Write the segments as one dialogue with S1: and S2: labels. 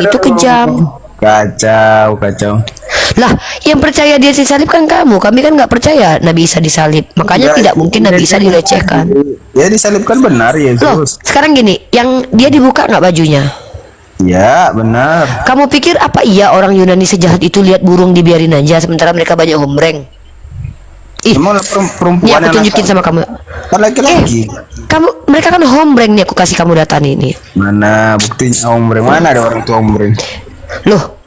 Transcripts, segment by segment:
S1: Itu kejam.
S2: Kacau, kacau.
S1: Lah, yang percaya dia disalib kan kamu. Kami kan nggak percaya Nabi Isa disalib. Makanya tidak mungkin Nabi Isa dilecehkan.
S2: Ya disalibkan benar
S1: Loh,
S2: Yesus.
S1: sekarang gini, yang dia dibuka nggak bajunya?
S2: Ya benar.
S1: Kamu pikir apa iya orang Yunani sejahat itu lihat burung dibiarin aja sementara mereka banyak hombreng? Ih,
S2: Emang
S1: ini
S2: perempuan
S1: aku
S2: yang
S1: tunjukin
S2: nakal
S1: sama kamu.
S2: kan laki-laki.
S1: Mereka kan hombreng nih, aku kasih kamu data nih.
S2: Mana buktinya ombreng? Mana ada orang tua ombreng?
S1: Loh,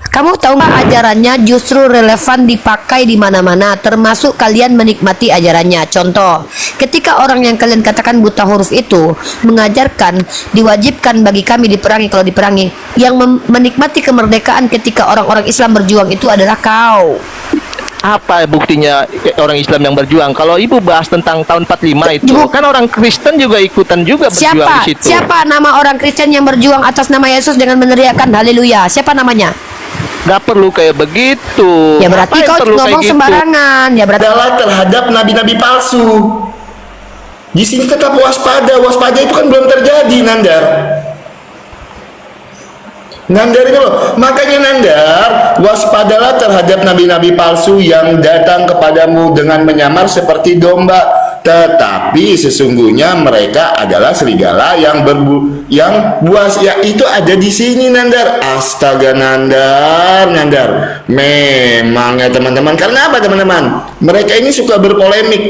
S1: kamu tahu nggak ajarannya justru relevan dipakai di mana-mana, termasuk kalian menikmati ajarannya. Contoh, ketika orang yang kalian katakan buta huruf itu mengajarkan, diwajibkan bagi kami diperangi kalau diperangi, yang menikmati kemerdekaan ketika orang-orang Islam berjuang itu adalah kau.
S3: Apa buktinya orang Islam yang berjuang? Kalau ibu bahas tentang tahun 45 itu, kan orang Kristen juga ikutan juga berjuang di situ.
S1: Siapa nama orang Kristen yang berjuang atas nama Yesus dengan meneriakkan haleluya? Siapa namanya?
S3: Gak perlu kayak begitu.
S1: Ya berarti kau ngomong sembarangan. Ya berarti
S4: Adalah terhadap nabi-nabi palsu. Di sini tetap waspada. Waspada itu kan belum terjadi, Nandar. Nandar itu loh. Makanya Nandar, waspadalah terhadap nabi-nabi palsu yang datang kepadamu dengan menyamar seperti domba, tetapi sesungguhnya mereka adalah serigala yang buas. Ya itu ada di sini, Nandar. Astaga, Nandar. Memang ya teman-teman. Karena apa teman-teman? Mereka ini suka berpolemik.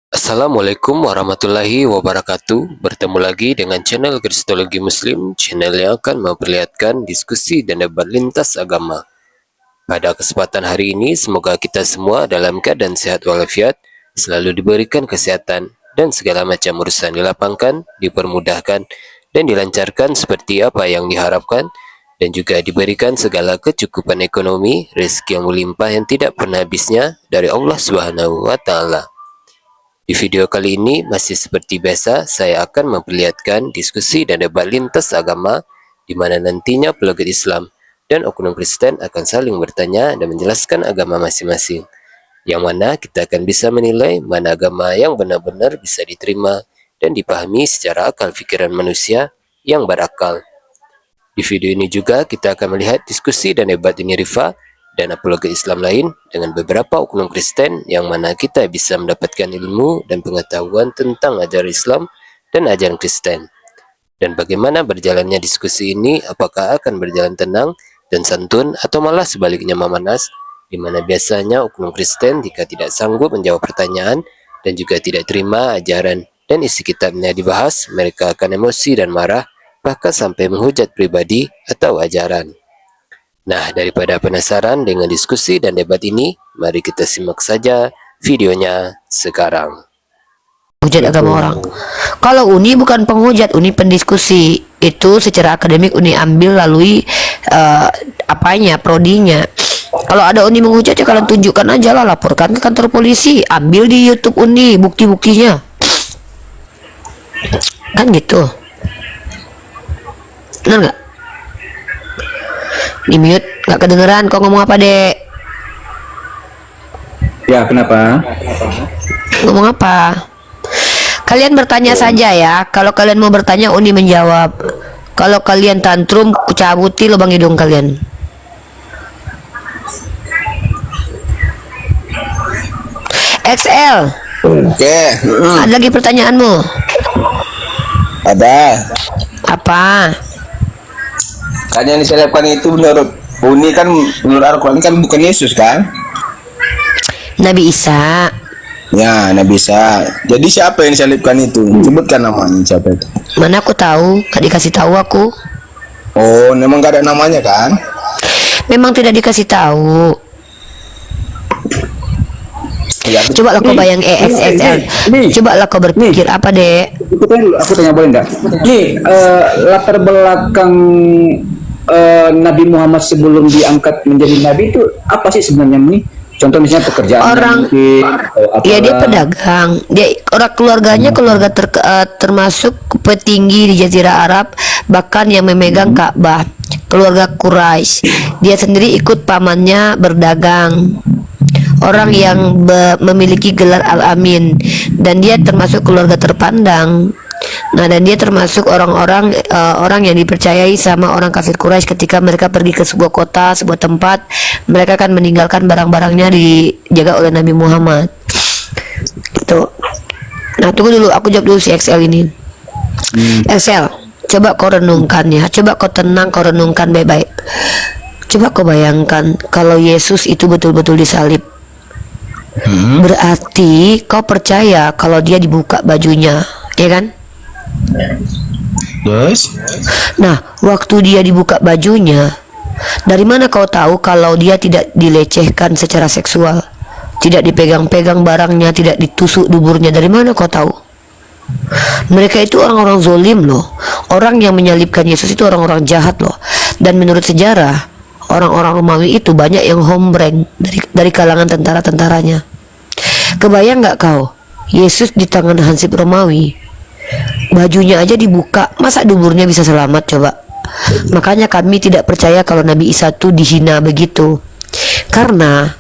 S5: Assalamualaikum warahmatullahi wabarakatuh. Bertemu lagi dengan channel Kristologi Muslim, channel yang akan memperlihatkan diskusi dan debat lintas agama. Pada kesempatan hari ini, semoga kita semua dalam keadaan sehat walafiat, selalu diberikan kesehatan, dan segala macam urusan dilapangkan, dipermudahkan, dan dilancarkan seperti apa yang diharapkan, dan juga diberikan segala kecukupan ekonomi, rezeki yang melimpah yang tidak pernah habisnya dari Allah Subhanahu wa Ta'ala. Di video kali ini, masih seperti biasa, saya akan memperlihatkan diskusi dan debat lintas agama, di mana nantinya pelogat Islam dan oknum Kristen akan saling bertanya dan menjelaskan agama masing-masing, yang mana kita akan bisa menilai mana agama yang benar-benar bisa diterima dan dipahami secara akal pikiran manusia yang berakal. Di video ini juga kita akan melihat diskusi dan debat ini Rifa dan apologet Islam lain dengan beberapa oknum Kristen, yang mana kita bisa mendapatkan ilmu dan pengetahuan tentang ajaran Islam dan ajaran Kristen. Dan bagaimana berjalannya diskusi ini, apakah akan berjalan tenang dan santun atau malah sebaliknya memanas, di mana biasanya oknum Kristen jika tidak sanggup menjawab pertanyaan dan juga tidak terima ajaran dan isi kitabnya dibahas, mereka akan emosi dan marah, bahkan sampai menghujat pribadi atau ajaran. Nah, daripada penasaran dengan diskusi dan debat ini, mari kita simak saja videonya sekarang.
S1: hujat agama orang. Kalau Uni bukan penghujat, Uni pendiskusi. Itu secara akademik Uni ambil lalui prodinya. Kalau ada Uni menghujat ya kalian tunjukkan aja lah, laporkan ke kantor polisi, ambil di YouTube Uni bukti-buktinya. Kan gitu. Benar nggak? Di mute, nggak kedengeran kau ngomong apa, Dek?
S2: Ya kenapa?
S1: Ngomong apa? Kalian bertanya saja ya. Kalau kalian mau bertanya, Uni menjawab. Kalau kalian tantrum, kucabuti lubang hidung kalian. XL.
S2: Oke.
S1: Ada lagi pertanyaanmu?
S2: Ada.
S1: Apa?
S2: Kan yang diselebkan itu menurut Uni kan menurut Al-Quran kan bukan Yesus kan?
S1: Nabi Isa.
S2: Ya, Nabi Isa. Jadi siapa yang disalibkan itu? Sebutkan namanya siapa itu?
S1: Mana aku tahu, gak dikasih tahu aku.
S2: Oh, memang gak ada namanya kan?
S1: Memang tidak dikasih tahu.
S2: Ya,
S1: Coba lah kau bayang EXXL. Coba lah kau berpikir apa dek?
S6: Aku tanya boleh nggak? Nih, latar belakang Nabi Muhammad sebelum diangkat menjadi nabi itu apa sih sebenarnya nih? Contoh misalnya pekerjaan
S1: Orang, ya dia pedagang. Dia orang keluarganya keluarga termasuk petinggi di Jazirah Arab, bahkan yang memegang Ka'bah. Keluarga Quraisy. Dia sendiri ikut pamannya berdagang. Orang yang memiliki gelar Al-Amin, dan dia termasuk keluarga terpandang. Nah, dan dia termasuk orang-orang orang yang dipercayai sama orang kafir Quraisy ketika mereka pergi ke sebuah kota, sebuah tempat, mereka akan meninggalkan barang-barangnya dijaga oleh Nabi Muhammad. Gitu. Nah, tunggu dulu, aku jawab dulu si XL ini. XL, coba kau renungkan ya, coba kau tenang, kau renungkan baik-baik. Coba kau bayangkan kalau Yesus itu betul-betul disalib. Berarti kau percaya kalau dia dibuka bajunya, ya kan?
S2: Yes.
S1: Nah, waktu dia dibuka bajunya, dari mana kau tahu kalau dia tidak dilecehkan secara seksual, tidak dipegang-pegang barangnya, tidak ditusuk duburnya? Dari mana kau tahu? Mereka itu orang-orang zolim loh. Orang yang menyalibkan Yesus itu orang-orang jahat loh. Dan menurut sejarah, orang-orang Romawi itu banyak yang hombreng dari kalangan tentara-tentaranya. Kebayang nggak kau, Yesus di tangan Hansip Romawi, bajunya aja dibuka, masa duburnya bisa selamat coba? Makanya kami tidak percaya kalau Nabi Isa itu dihina begitu. Karena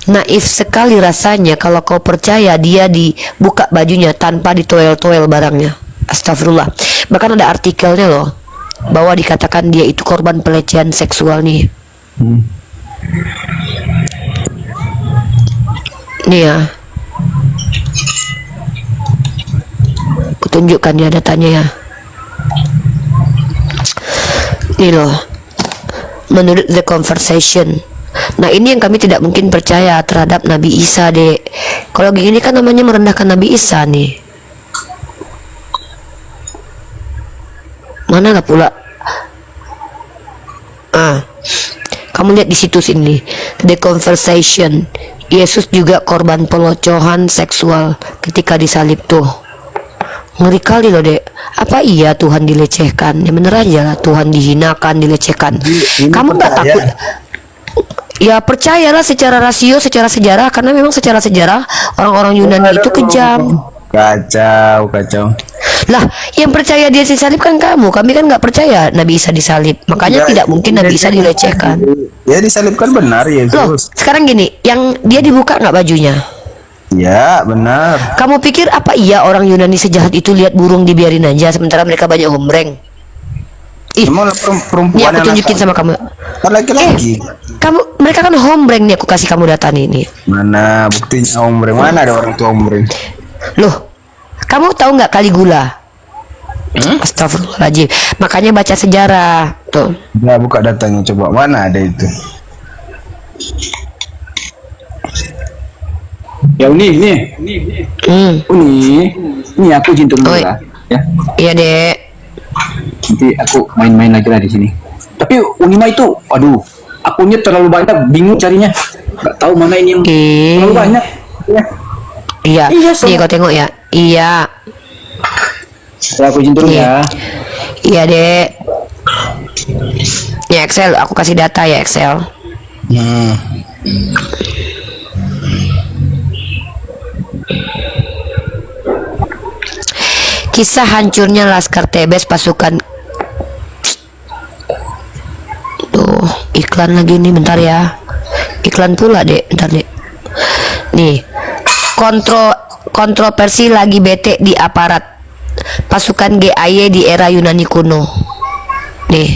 S1: naif sekali rasanya kalau kau percaya dia dibuka bajunya tanpa ditoel-toel barangnya. Astagfirullah. Bahkan ada artikelnya loh, bahwa dikatakan dia itu korban pelecehan seksual nih. Nih ya, kutunjukkan ya datanya ya. Nih loh, menurut The Conversation. Nah, ini yang kami tidak mungkin percaya terhadap Nabi Isa dek. Kalau gini kan namanya merendahkan Nabi Isa nih. Mana gak pula? Kamu lihat di situs ini, The Conversation. Yesus juga korban pelecehan seksual ketika disalib tuh. Ngeri kali loh dek. Apa iya Tuhan dilecehkan? Ya bener aja lah, Tuhan dihinakan, dilecehkan. Kamu nggak takut? Ya percayalah secara rasio, secara sejarah, karena memang secara sejarah orang-orang Yunani itu kejam.
S2: Kacau, kacau.
S1: Lah, yang percaya dia disalib kan kamu. Kami kan nggak percaya Nabi Isa disalib. Makanya tidak mungkin Nabi Isa dilecehkan.
S2: Ya disalibkan benar
S1: Loh,
S2: Yesus.
S1: sekarang gini, yang dia dibuka nggak bajunya?
S2: Ya benar.
S1: Kamu pikir apa iya orang Yunani sejahat itu lihat burung dibiarin aja sementara mereka banyak hombreng? Ih,
S2: Emang perempuan
S1: ini aku
S2: yang
S1: tunjukin sama kamu.
S2: kan laki-laki.
S1: Mereka kan hombreng nih, aku kasih kamu data nih.
S2: Mana buktinya ombreng? Mana ada orang tua ombreng?
S1: Loh, kamu tahu nggak Caligula? Astagfirullahaladzim. Makanya baca sejarah tuh.
S2: Nah, buka datanya coba, mana ada itu?
S6: Ya nih. Ini aku izin dulu
S1: Oi.
S6: lah. Ya.
S1: Iya dek.
S6: Nanti aku main-main lagi lah di sini. Tapi Unima itu, aduh, akunnya terlalu banyak, bingung carinya. Nggak tahu mana ini yang terlalu banyak. Ya.
S1: Iya.
S6: Iya,
S1: Nih kau tengok ya. Iya.
S6: Ya, aku izin dulu ya.
S1: Iya dek. Ya Excel, aku kasih data ya Excel. Kisah hancurnya Laskar Tebes pasukan. Tuh, iklan lagi nih, bentar ya. Iklan pula dek, bentar dek. Nih, kontroversi lagi bete di aparat pasukan GAY di era Yunani kuno. Nih,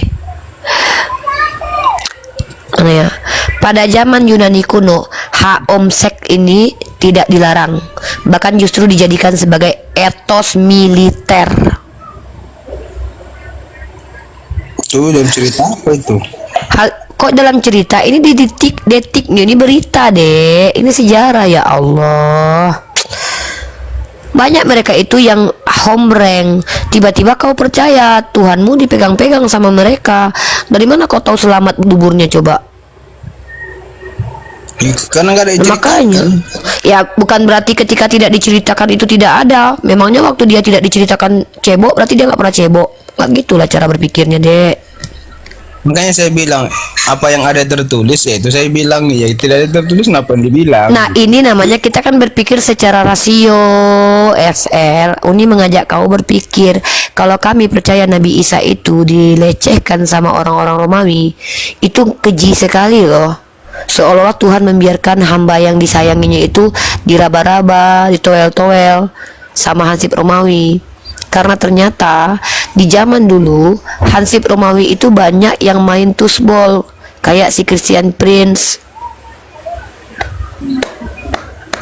S1: mana ya? Pada zaman Yunani kuno, hak omsek ini tidak dilarang, bahkan justru dijadikan sebagai etos militer.
S2: Tuh dan cerita apa itu?
S1: kok dalam cerita ini di detiknya ini berita dek, ini sejarah ya Allah. Banyak mereka itu yang hombreng, tiba-tiba kau percaya Tuhanmu dipegang-pegang sama mereka. Dari mana kau tahu selamat duburnya coba?
S2: Karena nggak ada yang
S1: Makanya, ya bukan berarti ketika tidak diceritakan itu tidak ada. Memangnya waktu dia tidak diceritakan cebok, berarti dia nggak pernah cebok. Nggak gitulah cara berpikirnya dek.
S2: Makanya saya bilang apa yang ada tertulis ya itu saya bilang ya tidak ada tertulis kenapa dibilang.
S1: Nah ini namanya kita kan berpikir secara rasio XL. Uni mengajak kau berpikir kalau kami percaya Nabi Isa itu dilecehkan sama orang-orang Romawi, itu keji sekali loh. Seolah-olah Tuhan membiarkan hamba yang disayanginya itu diraba-raba, ditoel-toel sama hansip Romawi. Karena ternyata di zaman dulu hansip Romawi itu banyak yang main tusbol kayak si Christian Prince.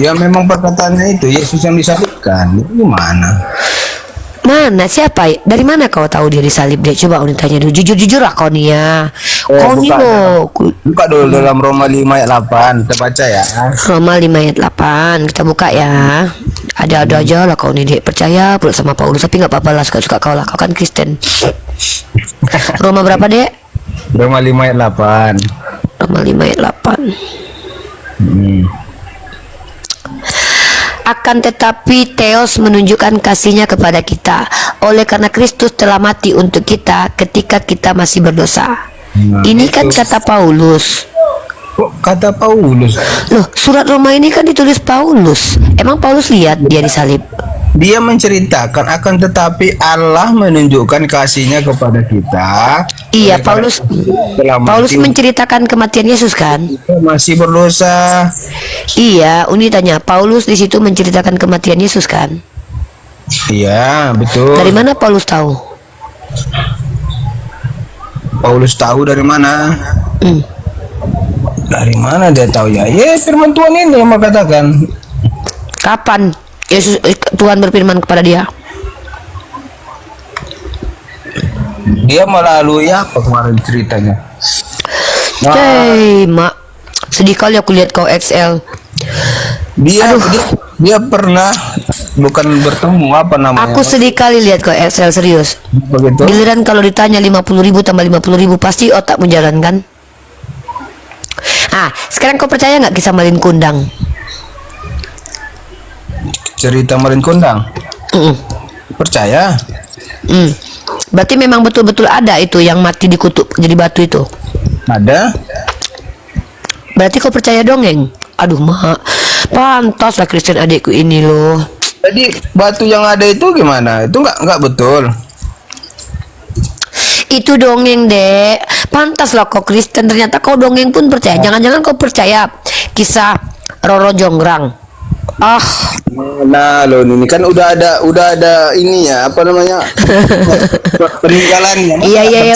S2: Ya memang perkataannya itu Yesus yang disalibkan. Itu gimana?
S1: Mana siapa? Dari mana kau tahu dia disalib deh? Coba Uni tanya dulu. Jujur-jujur lah kau nih ya. Kau nih loh.
S2: Buka dulu dalam Roma 5 ayat 8. Kita baca ya.
S1: Roma 5 ayat 8. Kita buka ya. Ada aja lah kau nih dek. Percaya pula sama Paulus. Tapi gak apa-apa lah, suka-suka kau lah. Kau kan Kristen. Roma berapa dek?
S2: Roma 5 ayat 8.
S1: Roma 5 ayat 8. Akan tetapi Theos menunjukkan kasihnya kepada kita oleh karena Kristus telah mati untuk kita ketika kita masih berdosa. Ini kan kata Paulus.
S2: Kok kata Paulus?
S1: Loh, surat Roma ini kan ditulis Paulus. Emang Paulus lihat dia disalib?
S2: Dia menceritakan akan tetapi Allah menunjukkan kasihnya kepada kita.
S1: Iya, Paulus
S2: mati
S1: menceritakan kematian Yesus kan?
S2: masih berdosa.
S1: Iya, Uni tanya, Paulus di situ menceritakan kematian Yesus kan?
S2: Iya, betul.
S1: Dari mana Paulus tahu?
S2: Paulus tahu dari mana? Dari mana dia tahu ya? Ya firman Tuhan ini yang mengatakan.
S1: Kapan Yesus Tuhan berfirman kepada dia?
S2: Dia melalui apa kemarin ceritanya?
S1: Hei, mak, sedih kali aku lihat kau XL.
S2: Dia pernah bukan bertemu apa namanya?
S1: Aku sedih kali lihat kau XL, serius.
S2: Begitu.
S1: Giliran kalau ditanya 50.000 tambah 50.000 pasti otak menjalan kan? Ah, sekarang kau percaya nggak kisah Malin Kundang?
S2: Cerita Malin Kundang. Percaya?
S1: Berarti memang betul-betul ada itu yang mati dikutuk jadi batu itu.
S2: Ada.
S1: Berarti kau percaya dongeng? Aduh mak, pantas lah Kristen adikku ini loh.
S2: Jadi batu yang ada itu gimana? Itu nggak betul.
S1: Itu dongeng dek. Pantas lah kau Kristen, ternyata kau dongeng pun percaya. Jangan-jangan kau percaya kisah Roro Jonggrang.
S2: Nah loh ini kan udah ada ini ya apa namanya peninggalannya.
S1: Iya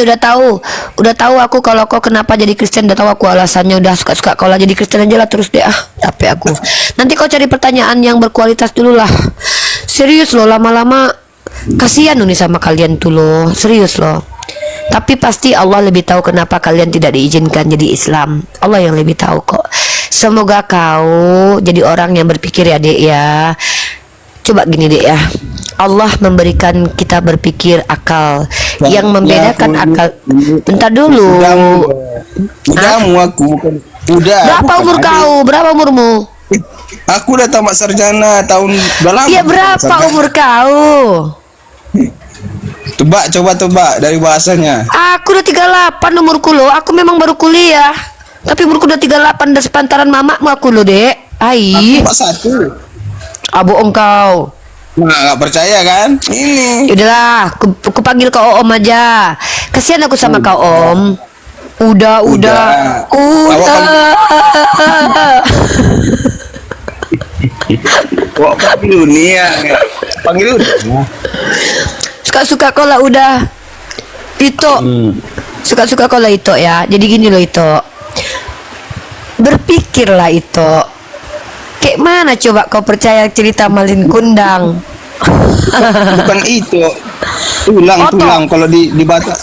S1: udah tahu aku kalau kau kenapa jadi Kristen, udah tahu aku alasannya. Udah suka kau lah jadi Kristen aja lah terus deh, capek aku. Nanti kau cari pertanyaan yang berkualitas dulu lah. Serius loh, lama-lama kasihan nih sama kalian tuh loh, serius loh. Tapi pasti Allah lebih tahu kenapa kalian tidak diizinkan jadi Islam. Allah yang lebih tahu kok. Semoga kau jadi orang yang berpikir ya dek ya. Coba gini dek ya, Allah memberikan kita berpikir akal yang membedakan akal. Bentar dulu.
S2: Udamu aku bukan. Udah.
S1: Berapa umur kau? Berapa umurmu?
S2: Aku udah tamat sarjana tahun berapa?
S1: Iya berapa umur kau?
S2: Coba dari bahasanya.
S1: Aku udah 38 umurku loh. Aku memang baru kuliah. Tapi umurku udah 38 dan sepantaran mamamu aku loh dek.
S2: Aku 41.
S1: Bohong kau.
S2: Nah, nggak percaya kan? Ini.
S1: Yaudahlah, aku panggil kau Om aja. Kasihan aku sama kau Om. Udah.
S2: Kok panggil dunia? Panggil udah.
S1: Suka-suka kau lah udah. Ito. Suka-suka kau lah Ito ya. Jadi gini loh Ito. Berpikirlah Ito. Kayak mana coba kau percaya cerita Malin Kundang?
S2: Bukan itu. Tulang kalau di Batak.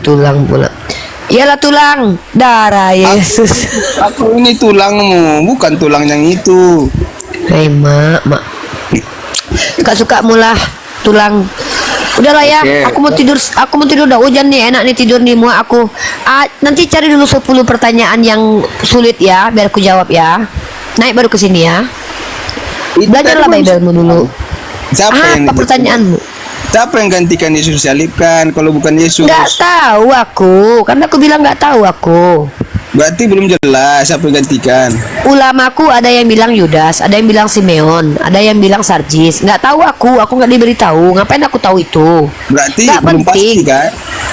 S1: Tulang pula. Iyalah tulang darah Yesus.
S2: Aku ini tulangmu, bukan tulang yang itu.
S1: Hei mak, suka mulah tulang. Udahlah ya,
S2: Oke.
S1: aku mau tidur, udah hujan nih, enak nih tidur nih muak aku. Nanti cari dulu 10 pertanyaan yang sulit ya, biar aku jawab ya. Naik baru ke sini ya. Belajarlah Bible-mu dulu.
S2: Siapa yang
S1: Apa pertanyaanmu?
S2: Siapa yang gantikan Yesus disalibkan kalau bukan Yesus?
S1: Nggak tahu aku, karena aku bilang nggak tahu aku.
S2: Berarti belum jelas siapa yang gantikan.
S1: Ulamaku ada yang bilang Yudas, ada yang bilang Simeon, ada yang bilang Sarjis. Nggak tahu aku nggak diberitahu. Ngapain aku tahu itu?
S2: Berarti
S1: Nggak
S2: belum
S1: penting.
S2: pasti kan?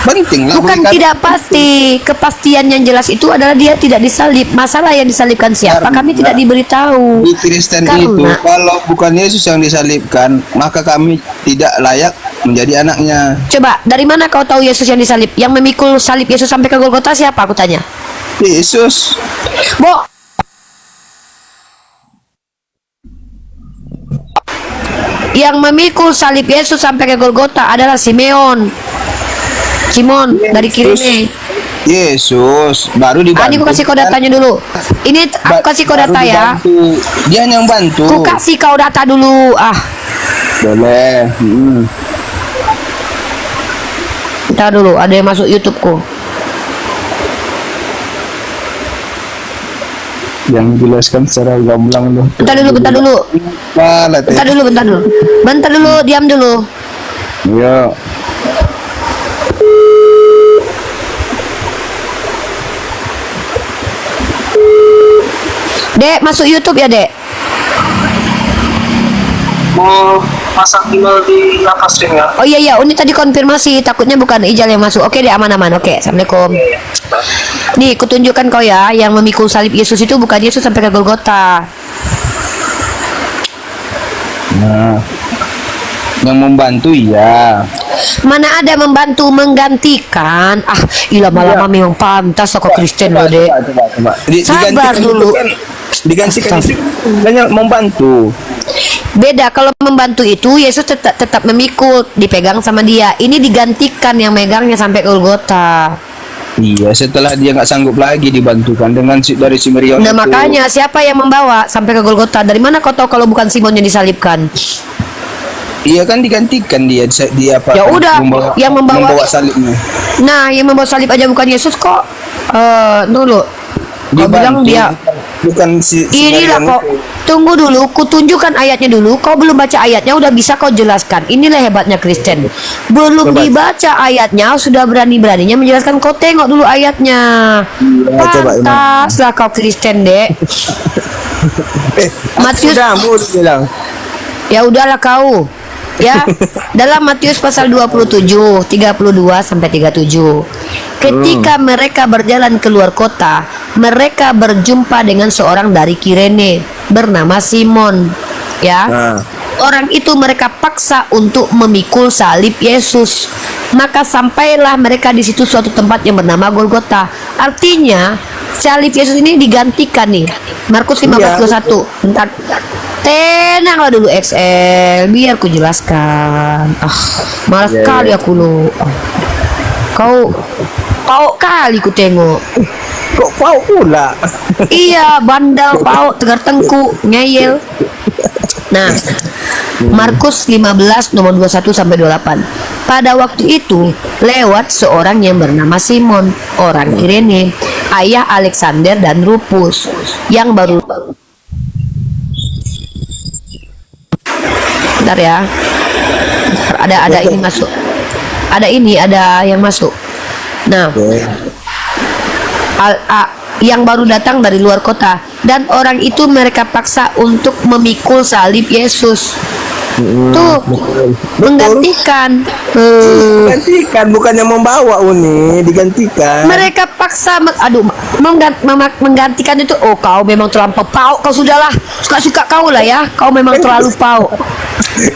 S2: Penting lah.
S1: Bukan
S2: boleh
S1: tidak pasti. Kepastian yang jelas itu adalah dia tidak disalib. Masalah yang disalibkan siapa?
S2: Karena
S1: Kami tidak diberitahu.
S2: di Kristen
S1: Karena-
S2: itu kalau bukan Yesus yang disalibkan, maka kami tidak layak menjadi anaknya.
S1: Coba, dari mana kau tahu Yesus yang disalib? Yang memikul salib Yesus sampai ke Golgota siapa? Aku tanya.
S2: Yesus.
S1: Bo. Yang memikul salib Yesus sampai ke Golgota adalah Simon dari Kirene.
S2: Yesus baru dibantu.
S1: Ini aku kasih kau datanya dulu. Ini aku kasih kau
S2: Baru
S1: data ya.
S2: dibantu. Dia yang bantu.
S1: Aku kasih kau data dulu.
S2: Boleh.
S1: Bentar dulu, ada yang masuk YouTubeku.
S2: Yang dijelaskan secara gamblang loh.
S1: Bentar dulu.
S2: Malah teh.
S1: Bentar dulu, diam dulu.
S2: Yo.
S1: Dek, masuk YouTube ya, Dek?
S7: Mau pasang email di lapas ya?
S1: Oh iya, Uni tadi konfirmasi, takutnya bukan Ijal yang masuk. Oke deh, aman-aman. Oke, Assalamualaikum. Nih, kutunjukkan kau ya, yang memikul salib Yesus itu bukan Yesus sampai ke Golgota.
S2: Nah, yang membantu iya.
S1: Mana ada membantu menggantikan? Lama-lama memang pantas kok Kristen loh, Dek.
S2: Coba.
S1: Sabar
S2: Digantikan
S1: dulu.
S2: itu kan, digantikan itu banyak membantu.
S1: Beda, kalau membantu itu Yesus tetap memikul, dipegang sama dia. Ini digantikan yang megangnya sampai ke Golgota.
S2: Iya, setelah dia nggak sanggup lagi dibantukan dengan dari Simeon
S1: Nah
S2: itu.
S1: makanya siapa yang membawa sampai ke Golgota? Dari mana kau tahu kalau bukan Simon yang disalibkan?
S2: Iya kan digantikan dia apa?
S1: Ya udah, yang membawa
S2: salibnya.
S1: Nah, yang membawa salib aja bukan Yesus kok. Dulu. Kau bilang dia.
S2: bukan
S1: Inilah
S2: Simeon
S1: kok.
S2: itu.
S1: Tunggu dulu, kutunjukkan ayatnya dulu. Kau belum baca ayatnya, udah bisa kau jelaskan. Inilah hebatnya Kristen. Belum
S2: Coba.
S1: dibaca ayatnya, sudah berani-beraninya menjelaskan. Kau tengok dulu ayatnya.
S2: coba,
S1: Pantaslah kau Kristen, Dek. Matius.
S2: Sudah, mau bilang.
S1: Ya udahlah kau. Ya, dalam Matius pasal 27, 32 sampai 37. Ketika mereka berjalan keluar kota, mereka berjumpa dengan seorang dari Kirene bernama Simon. Ya.
S2: Nah.
S1: Orang itu mereka paksa untuk memikul salib Yesus. Maka sampailah mereka di situ suatu tempat yang bernama Golgota. Artinya salib Yesus ini digantikan nih. Markus 15:21. Bentar. Tenanglah dulu XL, biar ku jelaskan. Malas kali aku lu. Kau kali ku tengok.
S2: Kok pau pula?
S1: Iya, bandel, pau, tegar tengku, ngeyel. Nah, Markus 15 nomor 21 sampai 28. Pada waktu itu lewat seorang yang bernama Simon, orang Kirene, ayah Alexander dan Rufus, yang baru. Bentar ya. Ada ini masuk. Ada yang masuk. Nah, yang baru datang dari luar kota, dan orang itu mereka paksa untuk memikul salib Yesus. Tuh, menggantikan.
S2: Digantikan, bukannya membawa Uni, digantikan.
S1: Mereka paksa, menggantikan itu. Oh, kau memang terlampau pau. Kau sudahlah, suka-suka kau lah ya. Kau memang terlalu pau.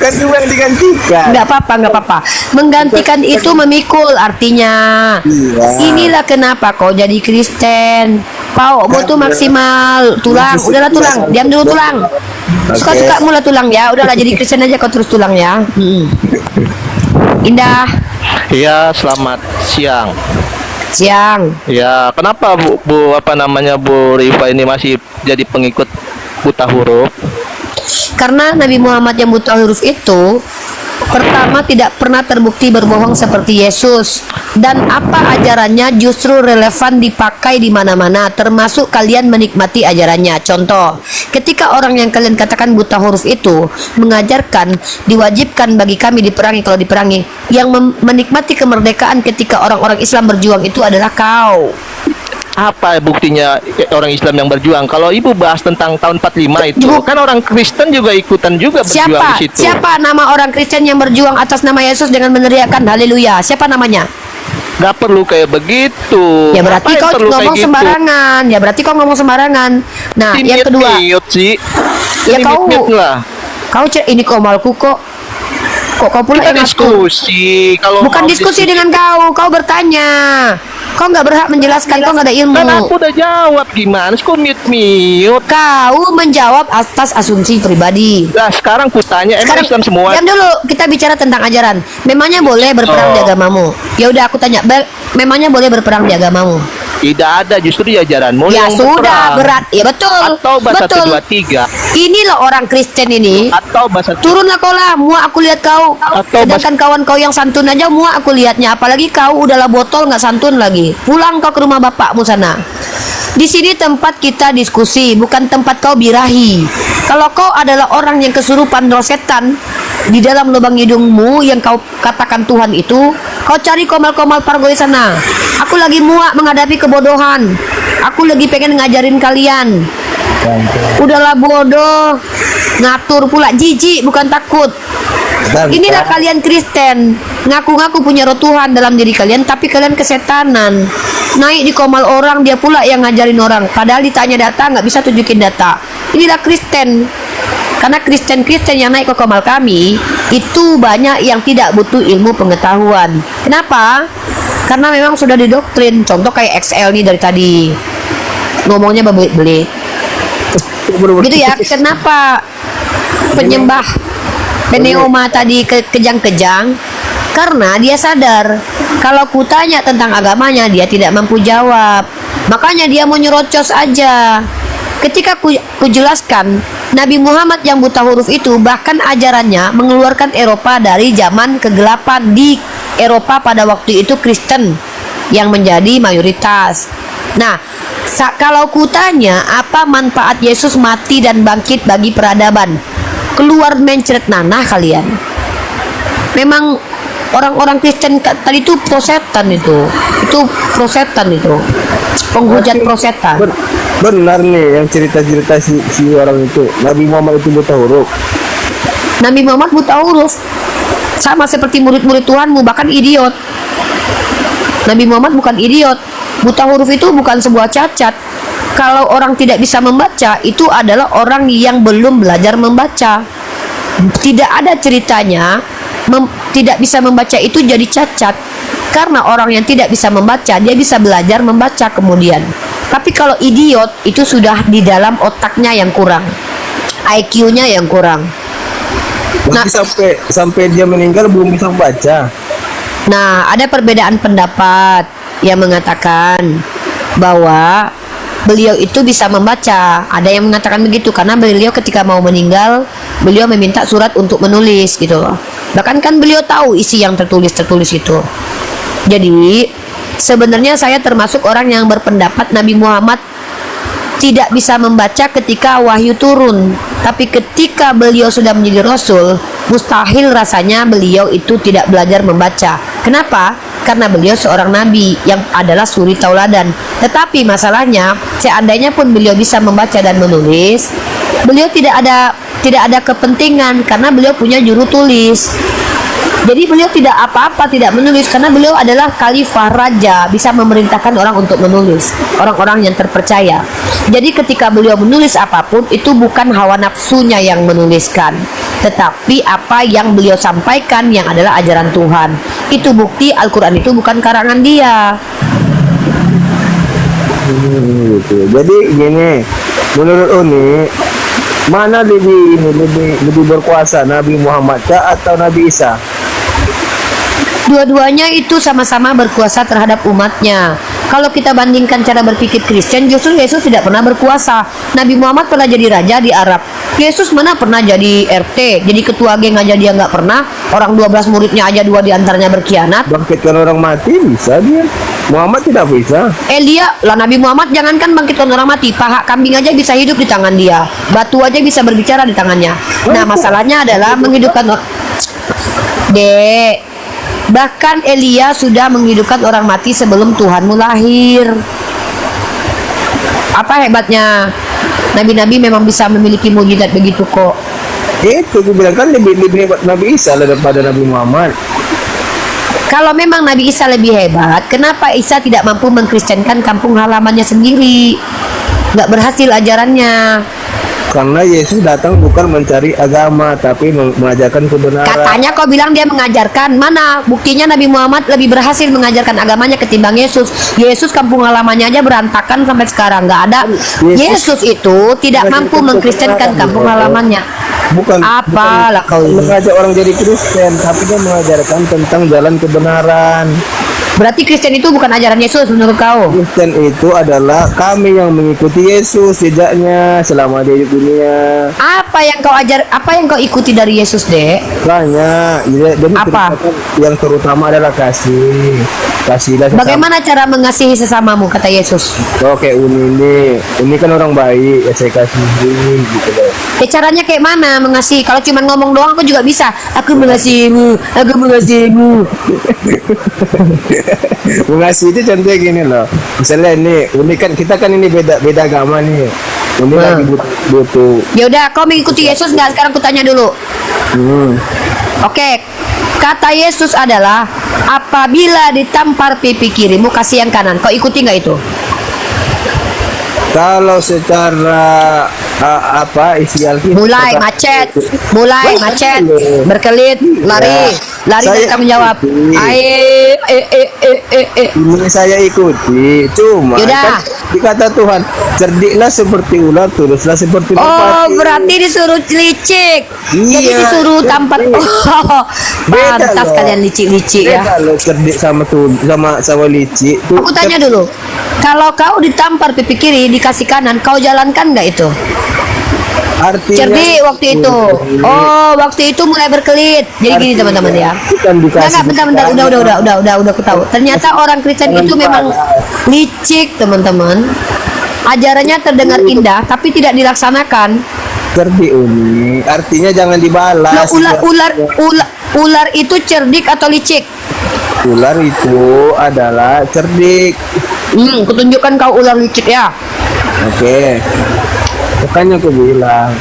S2: Kan juga yang digantikan.
S1: Nggak apa-apa. Menggantikan itu memikul artinya.
S2: Iya.
S1: Inilah kenapa kau jadi Kristen. Pau, butuh maksimal. Tulang, udahlah tulang. Diam dulu tulang. Suka-suka mula tulang ya. Udahlah jadi Kristen aja kau terus tulang ya. Indah.
S3: Ya, selamat siang.
S1: Siang.
S3: Ya, kenapa Bu apa namanya Bu Rifa ini masih jadi pengikut buta huruf?
S1: Karena Nabi Muhammad yang buta huruf itu pertama tidak pernah terbukti berbohong seperti Yesus, dan apa ajarannya justru relevan dipakai di mana-mana, termasuk kalian menikmati ajarannya. Contoh, ketika orang yang kalian katakan buta huruf itu mengajarkan diwajibkan bagi kami diperangi, kalau diperangi, yang menikmati kemerdekaan ketika orang-orang Islam berjuang itu adalah kau.
S3: Apa buktinya orang Islam yang berjuang? Kalau Ibu bahas tentang tahun 45 itu, kan orang Kristen juga ikutan juga berjuang di situ.
S1: Siapa nama orang Kristen yang berjuang atas nama Yesus dengan meneriakkan haleluya? Siapa namanya?
S3: Gak perlu kayak begitu.
S1: Ya berarti
S3: Ngapain
S1: kau
S3: perlu
S1: ngomong
S3: kayak
S1: sembarangan. Ya berarti kau ngomong sembarangan. Nah,
S3: gitu?
S1: yang kedua,
S3: Miut sih.
S1: ya
S3: Jadi
S1: kau,
S3: miut lah.
S1: kau ini komalku kok. Kok kau pula
S3: Kita
S1: yang ngatur?
S3: diskusi. Kalau
S1: Bukan
S3: mau
S1: diskusi dengan kau bertanya. Kau nggak berhak menjelaskan, kau nggak ada ilmu.
S3: Kan aku udah jawab, gimana sih kok miut-miut?
S1: Kau menjawab atas asumsi pribadi.
S3: Nah, sekarang kutanya, emang Islam semua?
S1: Diam dulu, kita bicara tentang ajaran. Memangnya boleh berperang di agamamu? Ya udah aku tanya, memangnya boleh berperang di agamamu?
S3: Tidak ada, justru di ajaranmu
S1: Ya
S3: yang
S1: sudah,
S3: berperang.
S1: berat. Ya betul.
S3: Atau bahasa
S1: Betul.
S3: 1, 2, 3.
S1: Inilah orang Kristen ini.
S3: Atau bahasa
S1: Turunlah kau lah, muak aku lihat kau.
S3: Atau
S1: Sedangkan kawan kau yang santun aja muak aku lihatnya. Apalagi kau udahlah botol nggak santun lagi. Pulang kau ke rumah bapakmu sana. Di sini tempat kita diskusi, bukan tempat kau birahi. Kalau kau adalah orang yang kesurupan roh setan di dalam lubang hidungmu yang kau katakan Tuhan itu, kau cari komal-komal pargo di sana. Aku lagi muak menghadapi kebodohan. Aku lagi pengen ngajarin kalian. Udahlah bodoh, ngatur pula, jijik bukan takut. Inilah kalian Kristen, ngaku-ngaku punya roh Tuhan dalam diri kalian, tapi kalian kesetanan. Naik di komal orang, dia pula yang ngajarin orang. Padahal ditanya data, nggak bisa tunjukin data. Inilah Kristen. Karena Kristen-Kristen yang naik ke komal kami, itu banyak yang tidak butuh ilmu pengetahuan. Kenapa? Karena memang sudah didoktrin. Contoh kayak XL nih dari tadi. Ngomongnya bebelit-belit. Gitu ya, kenapa penyembah Beneoma tadi kejang-kejang? Karena dia sadar kalau kutanya tentang agamanya dia tidak mampu jawab, makanya dia mau nyerocos aja. Ketika kujelaskan Nabi Muhammad yang buta huruf itu bahkan ajarannya mengeluarkan Eropa dari zaman kegelapan. Di Eropa pada waktu itu Kristen yang menjadi mayoritas. Nah, kalau kutanya apa manfaat Yesus mati dan bangkit bagi peradaban, keluar mencret nanah kalian. Memang orang-orang Kristen tadi itu prosetan itu prosetan itu penghujat prosetan.
S8: Benar nih yang cerita-cerita si orang itu, Nabi Muhammad itu buta huruf.
S1: Nabi Muhammad buta huruf sama seperti murid-murid Tuhanmu, bahkan idiot. Nabi Muhammad bukan idiot. Buta huruf itu bukan sebuah cacat. Kalau orang tidak bisa membaca, itu adalah orang yang belum belajar membaca. Tidak ada ceritanya tidak bisa membaca itu jadi cacat. Karena orang yang tidak bisa membaca, dia bisa belajar membaca kemudian. Tapi kalau idiot, itu sudah di dalam otaknya yang kurang, IQ-nya yang kurang.
S8: Nah, sampai dia meninggal belum bisa membaca.
S1: Nah, ada perbedaan pendapat yang mengatakan bahwa beliau itu bisa membaca. Ada yang mengatakan begitu karena beliau ketika mau meninggal, beliau meminta surat untuk menulis gitu loh. Bahkan kan beliau tahu isi yang tertulis itu. Jadi sebenarnya saya termasuk orang yang berpendapat Nabi Muhammad tidak bisa membaca ketika wahyu turun. Tapi ketika beliau sudah menjadi rasul, mustahil rasanya beliau itu tidak belajar membaca. Kenapa? Karena beliau seorang nabi yang adalah suri tauladan. Tetapi masalahnya, seandainya pun beliau bisa membaca dan menulis, beliau tidak ada kepentingan karena beliau punya juru tulis. Jadi beliau tidak apa-apa, tidak menulis karena beliau adalah khalifah raja, bisa memerintahkan orang untuk menulis, orang-orang yang terpercaya. Jadi ketika beliau menulis apapun, itu bukan hawa nafsunya yang menuliskan, tetapi apa yang beliau sampaikan yang adalah ajaran Tuhan. Itu bukti Al-Quran itu bukan karangan dia.
S8: Gitu. Jadi gini, menurut Uni, mana lebih berkuasa, Nabi Muhammad kah atau Nabi Isa?
S1: Dua-duanya itu sama-sama berkuasa terhadap umatnya. Kalau kita bandingkan cara berpikir Kristen, justru Yesus tidak pernah berkuasa. Nabi Muhammad pernah jadi raja di Arab. Yesus mana pernah jadi RT, jadi ketua geng aja dia nggak pernah. Orang 12 muridnya aja 2 diantaranya berkhianat.
S8: Bangkitkan orang mati bisa dia. Muhammad tidak bisa.
S1: Elia lah, Nabi Muhammad jangankan bangkitkan orang mati, paha kambing aja bisa hidup di tangan dia, batu aja bisa berbicara di tangannya. Nah, masalahnya adalah menghidupkan orang. Dek, bahkan Elia sudah menghidupkan orang mati sebelum Tuhanmu lahir. Apa hebatnya? Nabi-nabi memang bisa memiliki mujizat begitu kok.
S8: Itu gue bilang kan lebih hebat Nabi Isa daripada Nabi Muhammad.
S1: Kalau memang Nabi Isa lebih hebat, kenapa Isa tidak mampu mengkristenkan kampung halamannya sendiri? Nggak berhasil ajarannya.
S8: Karena Yesus datang bukan mencari agama, tapi mengajarkan kebenaran.
S1: Katanya kau bilang dia mengajarkan. Mana buktinya Nabi Muhammad lebih berhasil mengajarkan agamanya ketimbang Yesus. Yesus kampung halamannya aja berantakan sampai sekarang, nggak ada. Yesus itu tidak mampu mengkristenkan kampung halamannya.
S8: Bukan
S1: Apalah kau ini.
S8: mengajak orang jadi Kristen, tapi dia mengajarkan tentang jalan kebenaran.
S1: Berarti Kristen itu bukan ajaran Yesus menurut kau?
S8: Kristen itu adalah kami yang mengikuti Yesus jejaknya selama dia hidup dunia.
S1: Apa yang kau ajar? Apa yang kau ikuti dari Yesus, Dek?
S8: Banyak. Jadi
S1: Apa?
S8: yang terutama adalah kasih. Kasihlah sesama.
S1: Bagaimana cara mengasihi sesamamu, kata Yesus?
S8: Oh, kayak Uni kan orang baik, ya saya kasihin gitu loh.
S1: Caranya kayak mana mengasihi? Kalau cuma ngomong doang aku juga bisa. Aku mengasihimu, aku mengasihimu.
S8: Mengasihi itu contohnya gini loh. Misalnya Uni kan kita kan ini beda agama nih. Uni lagi butuh.
S1: Ya udah, kau mengikuti Yesus nggak? Sekarang aku tanya dulu. Oke, kata Yesus adalah apabila ditampar pipi kirimu kasih yang kanan. Kau ikuti nggak itu?
S8: Kalau secara isi Alkitab
S1: Mulai macet, berkelit, lari dari
S8: Saya
S1: tanggung jawab.
S8: ini saya ikuti, cuma
S1: Yaudah.
S8: kan dikata Tuhan, cerdiklah seperti ular, tuluslah seperti
S1: Oh,
S8: merpati.
S1: berarti disuruh licik. Jadi
S8: Iya.
S1: disuruh tampar. Oh,
S8: Beda
S1: pantas
S8: loh.
S1: kalian licik-licik ya.
S8: Kalau cerdik sama licik tuh
S1: Aku tanya dulu, kalau kau ditampar pipi kiri dikasih kanan, kau jalankan nggak itu?
S8: artinya
S1: Cerdik waktu itu. Oh, waktu itu mulai berkelit. Jadi gini teman-teman ya.
S8: Bukan dikasih
S1: Bentar. Udah aku tahu. Ternyata orang Kristen itu memang licik, teman-teman. Ajarannya terdengar indah, tapi tidak dilaksanakan.
S8: cerdik Uni, artinya jangan
S1: Nah,
S8: dibalas.
S1: ular itu cerdik atau licik?
S8: Ular itu adalah cerdik.
S1: Kutunjukkan kau ular licik ya.
S8: Oke. Makanya aku bilang,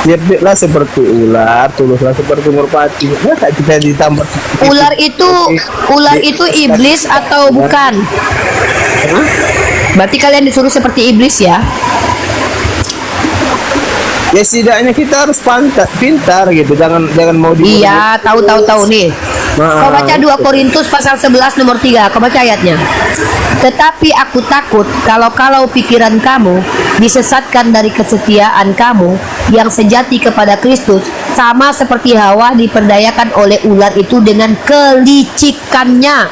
S8: cerdiklah seperti ular, tuluslah seperti merpati. Masa kita ditampar?
S1: Ular itu iblis atau bukan? Berarti kalian disuruh seperti iblis ya?
S8: Ya setidaknya kita harus pintar gitu, jangan mau
S1: Iya, tahu nih. Kau baca 2 Korintus pasal 11 nomor 3, kau baca ayatnya. Tetapi aku takut kalau pikiran kamu disesatkan dari kesetiaan kamu yang sejati kepada Kristus, sama seperti Hawa diperdayakan oleh ular itu dengan kelicikannya.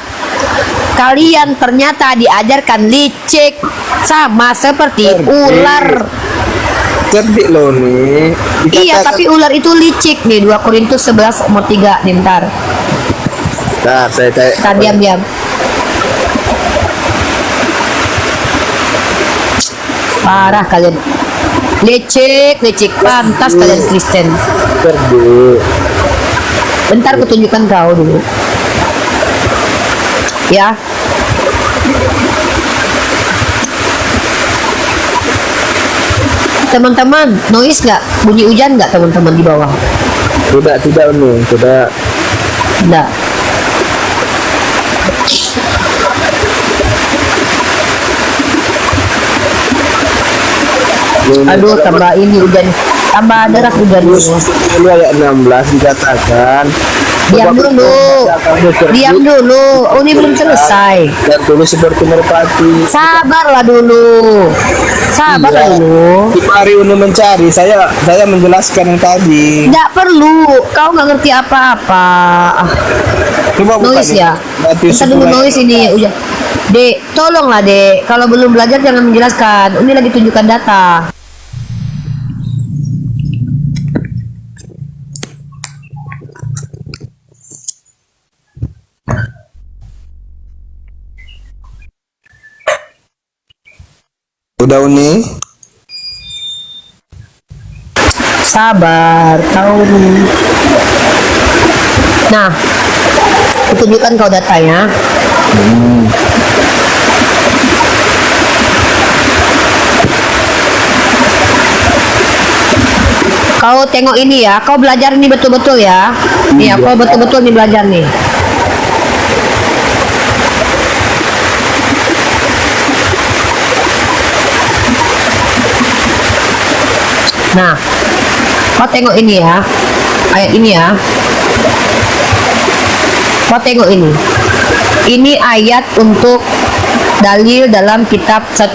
S1: Kalian ternyata diajarkan licik sama seperti ular.
S8: cerdik loh nih.
S1: Iya, tapi ular itu licik nih. 2 Korintus 11 nomor 3 nih, bentar.
S8: Nah, saya
S1: Diam. Parah kalian. Licik. Pantas kalian Kristen.
S8: cerdik.
S1: Bentar aku tunjukkan kau dulu. Ya. Teman-teman, noise nggak? Bunyi hujan nggak teman-teman di bawah?
S8: Tidak nih, tidak.
S1: Nggak. Aduh, tambah ini hujan, tambah deras hujan.
S8: Dulu ayat 16 dikatakan
S1: Diam dulu. Diam dulu. Oh, ini belum selesai.
S8: Dan tulis seperti merpati.
S1: Sabarlah dulu. Sabarlah
S8: Iya.
S1: dulu.
S8: Mari untuk mencari. Saya menjelaskan yang tadi.
S1: Tidak perlu. Kau nggak ngerti apa-apa. Ah,
S8: Coba buka
S1: noise
S8: nih.
S1: ya.
S8: Matius
S1: Kita dulu
S8: 10 ayat
S1: noise ini. Udah. Dek, tolonglah Dek. Kalau belum belajar jangan menjelaskan. Ini lagi tunjukkan data.
S8: Udah Uni.
S1: Sabar, tahu nih. Nah, aku tunjukkan kau datanya. Kau tengok ini ya, kau belajar ini betul-betul ya. Iya, kau betul-betul nih belajar nih. Nah, kau tengok ini ya, ayat ini ya. Kau tengok ini. Ini ayat untuk dalil dalam kitab 2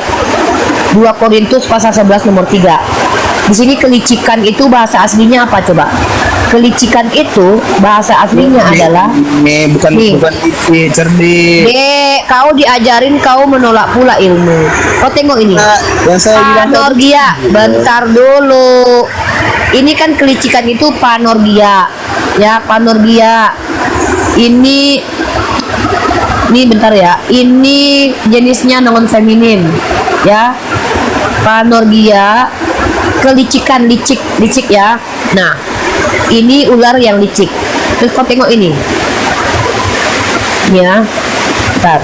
S1: Korintus pasal 11 nomor 3. Di sini kelicikan itu bahasa aslinya apa coba? Kelicikan itu bahasa aslinya adalah
S8: Ini bukan
S1: Nih.
S8: cerdik.
S1: Dek, kau diajarin kau menolak pula ilmu. Kau tengok ini.
S8: Nah, yang saya bilang tadi.
S1: Panorgia, bentar dulu. Ini kan kelicikan itu panorgia. Ya, panorgia. Ini bentar ya. Ini jenisnya non feminin. Ya. Panorgia, kelicikan, licik ya. Nah, ini ular yang licik. Terus kau tengok ini. Ya. Bentar.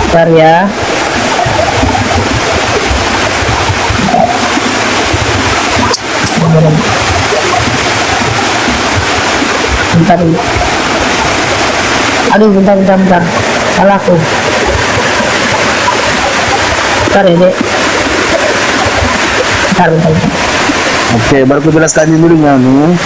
S1: Bentar ya. Bentar dulu. Aduh, bentar. Salah aku. Bentar ya, Dek. Bentar.
S8: Oke, baru aku jelaskan dulu nih.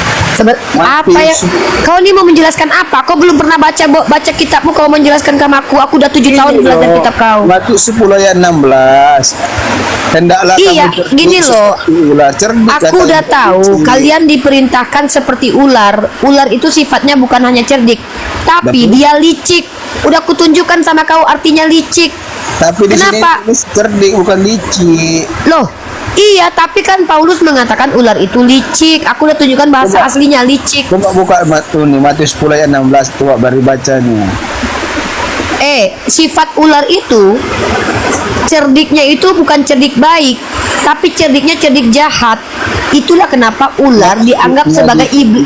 S1: Apa ya? Kau ini mau menjelaskan apa? Kau belum pernah baca kitabmu, kau menjelaskan ke aku. Aku udah 7 tahun belajar kitab kau.
S8: Matius 10 ayat 16. Hendaklah
S1: Iya,
S8: kamu
S1: gini loh.
S8: ular cerdik.
S1: Aku
S8: katanya.
S1: udah tahu kalian diperintahkan seperti ular. Ular itu sifatnya bukan hanya cerdik, tapi dia licik. Udah kutunjukkan sama kau artinya licik.
S8: Tapi di sini
S1: Kenapa?
S8: tulis cerdik bukan licik.
S1: Loh, iya, tapi kan Paulus mengatakan ular itu licik. Aku udah tunjukkan bahasa
S8: Coba.
S1: aslinya licik.
S8: Coba buka nih Matius 10 ayat 16 coba baru bacanya.
S1: Sifat ular itu cerdiknya itu bukan cerdik baik, tapi cerdiknya cerdik jahat. Itulah kenapa ular dianggap sebagai iblis.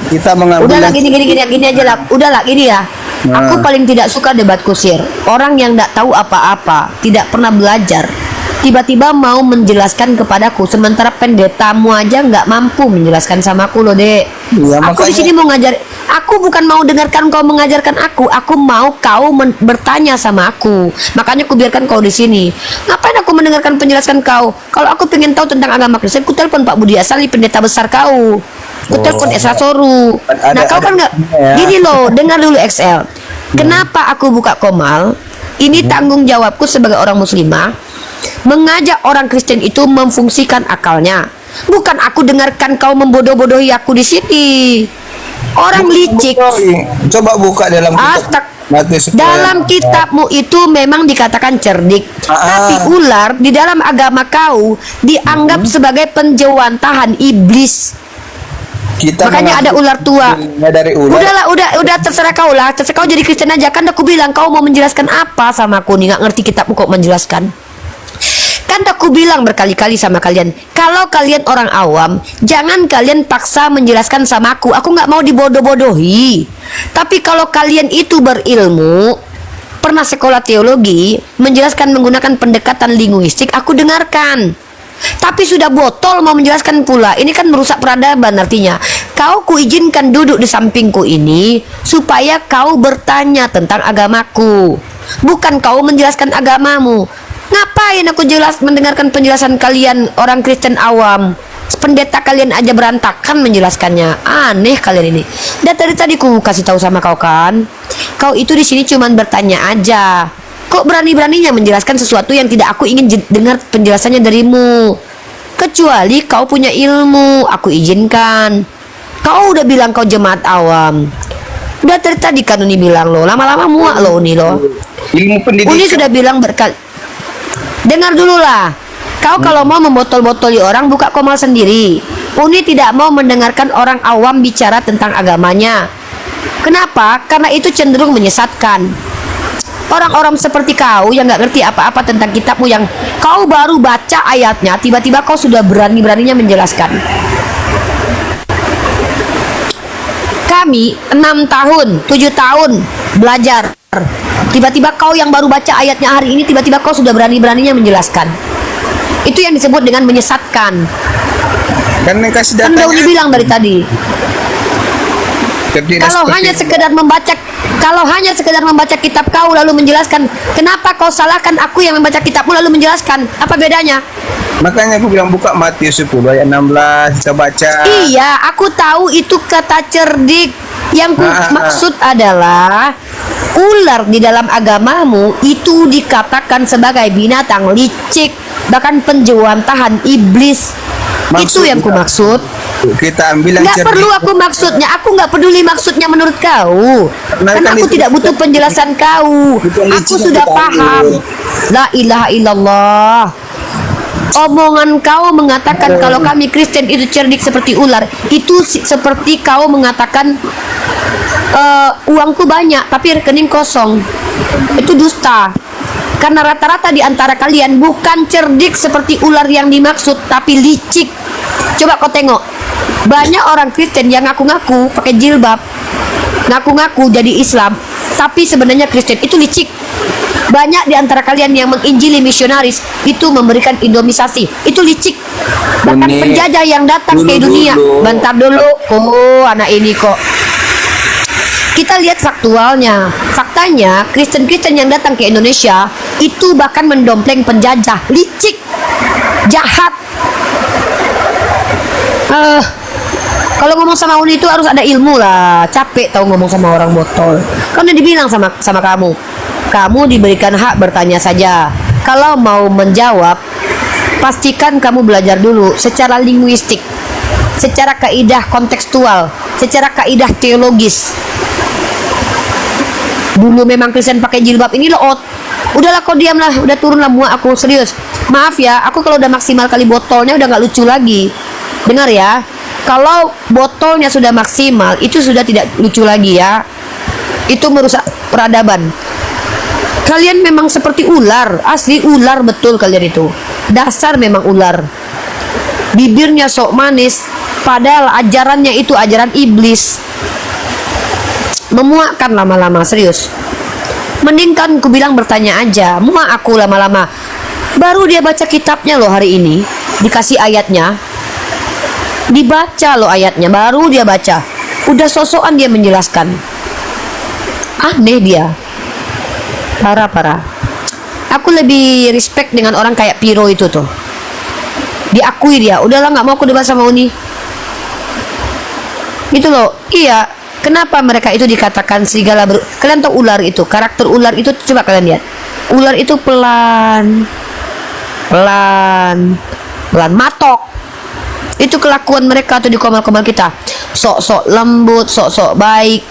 S8: Kita mengambil
S1: Udahlah
S8: yang-
S1: gini aja lah. Udahlah gini ya. Aku paling tidak suka debat kusir. Orang yang tidak tahu apa-apa, tidak pernah belajar, tiba-tiba mau menjelaskan kepadaku, sementara pendetamu aja nggak mampu menjelaskan sama aku loh, Dek.
S8: Iya,
S1: Aku di
S8: makanya-
S1: sini mau ngajar. Aku bukan mau dengarkan kau mengajarkan aku. Aku mau kau bertanya sama aku. Makanya aku biarkan kau di sini. Ngapain aku mendengarkan penjelasan kau? Kalau aku pengen tahu tentang agama Kristen, ku telepon Pak Budi Asali, pendeta besar kau. Ku telepon Esa Soru. Nah, kau kan nggak.
S8: ya.
S1: Gini loh, dengar dulu XL. Kenapa aku buka Komal? Ini tanggung jawabku sebagai orang muslimah, mengajak orang Kristen itu memfungsikan akalnya. Bukan aku dengarkan kau membodoh-bodohi aku di sini. Orang licik.
S8: Coba buka dalam kitab Matius 10
S1: Dalam
S8: ayat-
S1: kitabmu itu memang dikatakan cerdik, tapi ular di dalam agama kau dianggap sebagai penjewantahan iblis.
S8: Kita
S1: Makanya ada ular tua.
S8: dari ular.
S1: Udah terserah kau lah. Terserah kau jadi Kristen aja. Kan aku bilang kau mau menjelaskan apa sama aku nih? Nggak ngerti kitabmu kok menjelaskan. Kan aku bilang berkali-kali sama kalian, kalau kalian orang awam, jangan kalian paksa menjelaskan sama aku. Aku nggak mau dibodoh-bodohi. Tapi kalau kalian itu berilmu, pernah sekolah teologi, menjelaskan menggunakan pendekatan linguistik, aku dengarkan. Tapi sudah botol mau menjelaskan pula. Ini kan merusak peradaban artinya. Kau kuizinkan duduk di sampingku ini supaya kau bertanya tentang agamaku, bukan kau menjelaskan agamamu. Ngapain aku mendengarkan penjelasan kalian orang Kristen awam? Pendeta kalian aja berantakan menjelaskannya. Aneh kalian ini. Dan tadi ku kasih tahu sama kau kan. Kau itu di sini cuman bertanya aja. Kok berani-beraninya menjelaskan sesuatu yang tidak aku ingin dengar penjelasannya darimu. Kecuali kau punya ilmu, aku izinkan. Kau udah bilang kau jemaat awam. Udah tadi kan Uni bilang lo, lama-lama muak lo Uni lo.
S2: Ilmu pendidikan.
S1: Uni sudah bilang berkali. Dengar dulu lah. Kau kalau mau membotol-botoli orang, buka komal sendiri. Uni tidak mau mendengarkan orang awam bicara tentang agamanya. Kenapa? Karena itu cenderung menyesatkan. Orang-orang seperti kau yang nggak ngerti apa-apa tentang kitabmu, yang kau baru baca ayatnya, tiba-tiba kau sudah berani-beraninya menjelaskan. Kami 6 tahun, 7 tahun belajar. Tiba-tiba kau yang baru baca ayatnya hari ini, tiba-tiba kau sudah berani-beraninya menjelaskan. Itu yang disebut dengan menyesatkan.
S2: Kan yang kasih
S1: Kan
S2: datanya.
S1: udah bilang dari tadi. Kalau hanya sekedar membaca kitab kau lalu menjelaskan, kenapa kau salahkan aku yang membaca kitabmu lalu menjelaskan? Apa bedanya?
S2: Makanya aku bilang buka Matius 10 ayat 16 kita baca.
S1: Iya, aku tahu itu kata cerdik. Yang maksud adalah ular di dalam agamamu itu dikatakan sebagai binatang licik, bahkan penjewantahan iblis. Itu yang ku maksud.
S2: Kita ambil yang
S1: Nggak
S2: cerdik.
S1: perlu aku maksudnya. Aku nggak peduli maksudnya menurut kau. Karena aku tidak butuh penjelasan kau. Aku sudah paham. La ilaha illallah. Omongan kau mengatakan kalau kami Kristen itu cerdik seperti ular. Itu seperti kau mengatakan uangku banyak tapi rekening kosong. Itu dusta. Karena rata-rata di antara kalian bukan cerdik seperti ular yang dimaksud, tapi licik. Coba kau tengok, banyak orang Kristen yang ngaku-ngaku pakai jilbab, ngaku-ngaku jadi Islam, tapi sebenarnya Kristen. Itu licik. Banyak di antara kalian yang menginjili misionaris itu memberikan indomisasi. Itu licik. Bahkan
S2: Uni,
S1: penjajah yang datang ke dunia. Bentar dulu. Oh, anak ini kok. Kita lihat faktualnya. Faktanya, Kristen-Kristen yang datang ke Indonesia itu bahkan mendompleng penjajah. Licik, jahat. Kalau ngomong sama Uni itu harus ada ilmu lah. Capek tahu ngomong sama orang botol. Kan udah dibilang sama kamu. Kamu diberikan hak bertanya saja. Kalau mau menjawab, pastikan kamu belajar dulu secara linguistik, secara kaidah kontekstual, secara kaidah teologis. Dulu memang Kristen pakai jilbab ini loh. Udahlah kau diamlah, udah turun lah muak aku, serius. Maaf ya, aku kalau udah maksimal kali botolnya udah nggak lucu lagi. Dengar ya, kalau botolnya sudah maksimal itu sudah tidak lucu lagi ya. Itu merusak peradaban. Kalian memang seperti ular, asli ular betul kalian itu. Dasar memang ular. Bibirnya sok manis, padahal ajarannya itu ajaran iblis. Memuakkan lama-lama, serius. Mending kan ku bilang bertanya aja. Muak aku lama-lama. Baru dia baca kitabnya loh hari ini, dikasih ayatnya, dibaca loh ayatnya, baru dia baca, udah sosokan dia menjelaskan. Aneh dia. Parah. Aku lebih respect dengan orang kayak Piro itu tuh. Diakui dia. Udahlah, nggak mau aku debat sama Uni. Gitu loh. Iya. Kenapa mereka itu dikatakan serigala kalian tahu ular itu, karakter ular itu, coba kalian lihat. Ular itu pelan matok. Itu kelakuan mereka tuh di komal-komal kita. Sok-sok lembut, sok-sok baik.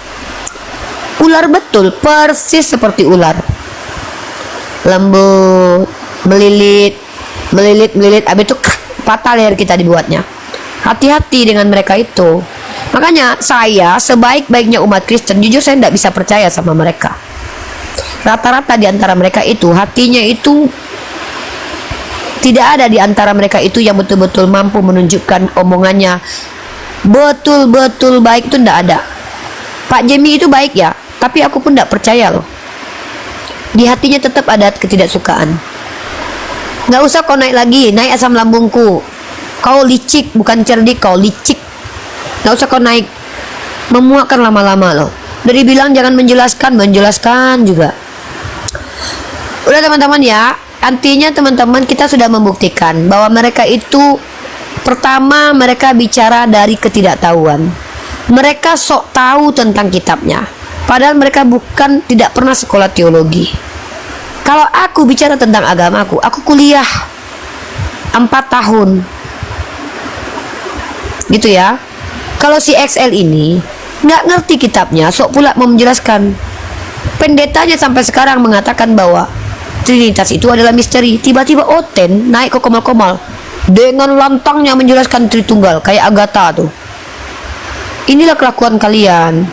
S1: Ular betul, persis seperti ular. Lembut, melilit, abis itu patah leher kita dibuatnya. Hati-hati dengan mereka itu. Makanya saya sebaik-baiknya umat Kristen, jujur saya tidak bisa percaya sama mereka. Rata-rata di antara mereka itu hatinya itu tidak ada di antara mereka itu yang betul-betul mampu menunjukkan omongannya betul-betul baik, itu tidak ada. Pak Jemi itu baik ya, tapi aku pun tidak percaya loh. Di hatinya tetap ada ketidaksukaan. Nggak usah kau naik lagi, naik asam lambungku. Kau licik, bukan cerdik, kau licik. Nggak usah kau naik. Memuakkan lama-lama loh. Dari bilang jangan menjelaskan juga. Udah teman-teman ya, artinya teman-teman kita sudah membuktikan bahwa mereka itu Pertama, mereka bicara dari ketidaktahuan. Mereka sok tahu tentang kitabnya, padahal mereka tidak pernah sekolah teologi. Kalau aku bicara tentang agamaku, aku kuliah 4 tahun, gitu ya. Kalau si XL ini nggak ngerti kitabnya, sok pula mau menjelaskan. Pendetanya sampai sekarang mengatakan bahwa Trinitas itu adalah misteri. Tiba-tiba Oten naik ke komal-komal dengan lantangnya menjelaskan Tritunggal kayak Agatha tuh. Inilah kelakuan kalian.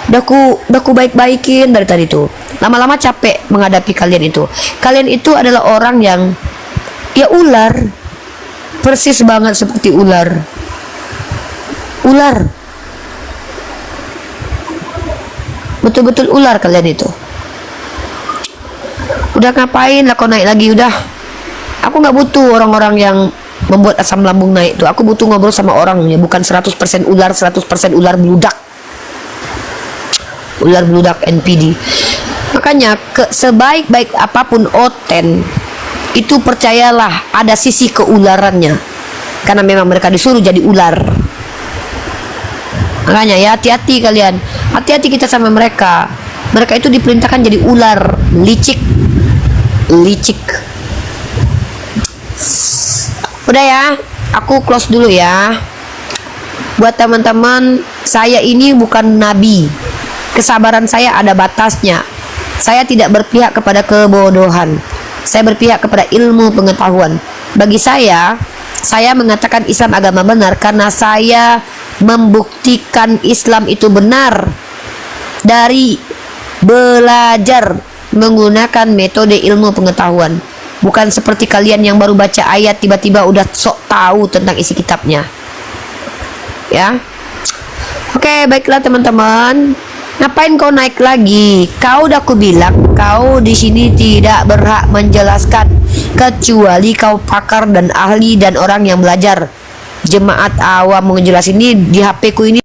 S1: Udah ku baik-baikin dari tadi tuh. Lama-lama capek menghadapi kalian itu. Kalian itu adalah orang yang ya ular. Persis banget seperti ular. Ular. Betul-betul ular kalian itu. Udah ngapain lah kau naik lagi, udah. Aku nggak butuh orang-orang yang membuat asam lambung naik tuh. Aku butuh ngobrol sama orang ya, bukan 100% ular, 100% ular beludak. Ular beludak NPD. Makanya sebaik-baik apapun Oten itu, percayalah ada sisi keularannya. Karena memang mereka disuruh jadi ular. Makanya ya hati-hati kalian. Hati-hati kita sama mereka. Mereka itu diperintahkan jadi ular, licik. Udah ya, aku close dulu ya. Buat teman-teman, saya ini bukan nabi. Kesabaran saya ada batasnya. Saya tidak berpihak kepada kebodohan. Saya berpihak kepada ilmu pengetahuan. Bagi saya mengatakan Islam agama benar karena saya membuktikan Islam itu benar dari belajar menggunakan metode ilmu pengetahuan. Bukan seperti kalian yang baru baca ayat tiba-tiba udah sok tahu tentang isi kitabnya. Ya. Oke, baiklah teman-teman. Ngapain kau naik lagi? Kau udah aku bilang, kau di sini tidak berhak menjelaskan kecuali kau pakar dan ahli dan orang yang belajar. Jemaat awam mau jelas ini di HP ku ini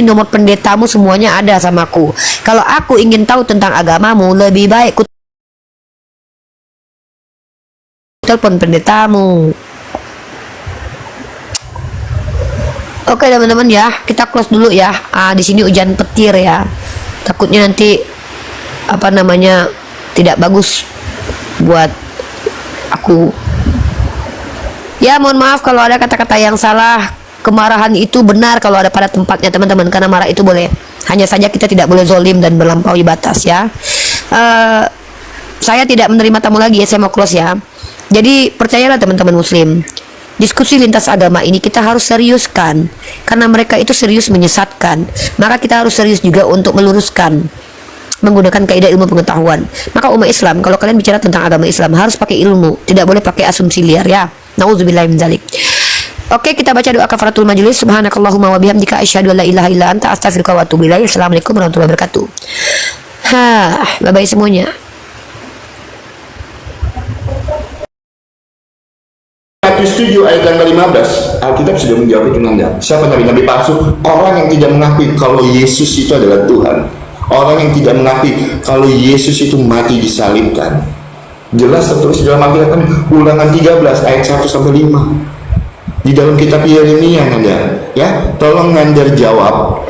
S1: nomor pendetamu semuanya ada sama aku. Kalau aku ingin tahu tentang agamamu, lebih baik ku telepon pendetamu. Oke teman-teman ya, kita close dulu ya. Di sini hujan petir ya. Takutnya nanti tidak bagus buat aku. Ya mohon maaf kalau ada kata-kata yang salah. Kemarahan itu benar kalau ada pada tempatnya teman-teman, karena marah itu boleh. Hanya saja kita tidak boleh zolim dan melampaui batas ya. Saya tidak menerima tamu lagi ya, saya mau close ya. Jadi percayalah teman-teman muslim, diskusi lintas agama ini kita harus seriuskan, karena mereka itu serius menyesatkan. Maka kita harus serius juga untuk meluruskan menggunakan kaidah ilmu pengetahuan. Maka umat Islam, kalau kalian bicara tentang agama Islam harus pakai ilmu, tidak boleh pakai asumsi liar ya. Nauzubillahi min dzalik. Oke, kita baca doa kafaratul majelis. Subhanakallahumma wa bihamdika asyhadu an la ilaha illa anta astaghfiruka wa atubu ilaik. Assalamualaikum warahmatullahi wabarakatuh. Bye-bye semuanya.
S4: Matius 7 ayat yang ke-15, Alkitab sudah menjawab itu Nanda. Siapa nabi-nabi palsu? Orang yang tidak mengakui kalau Yesus itu adalah Tuhan. Orang yang tidak mengakui kalau Yesus itu mati disalibkan. Jelas tertulis dalam Alkitab, Ulangan 13 ayat 1 sampai 5. Di dalam kitab Yeremia Nanda, ya, tolong Nanda jawab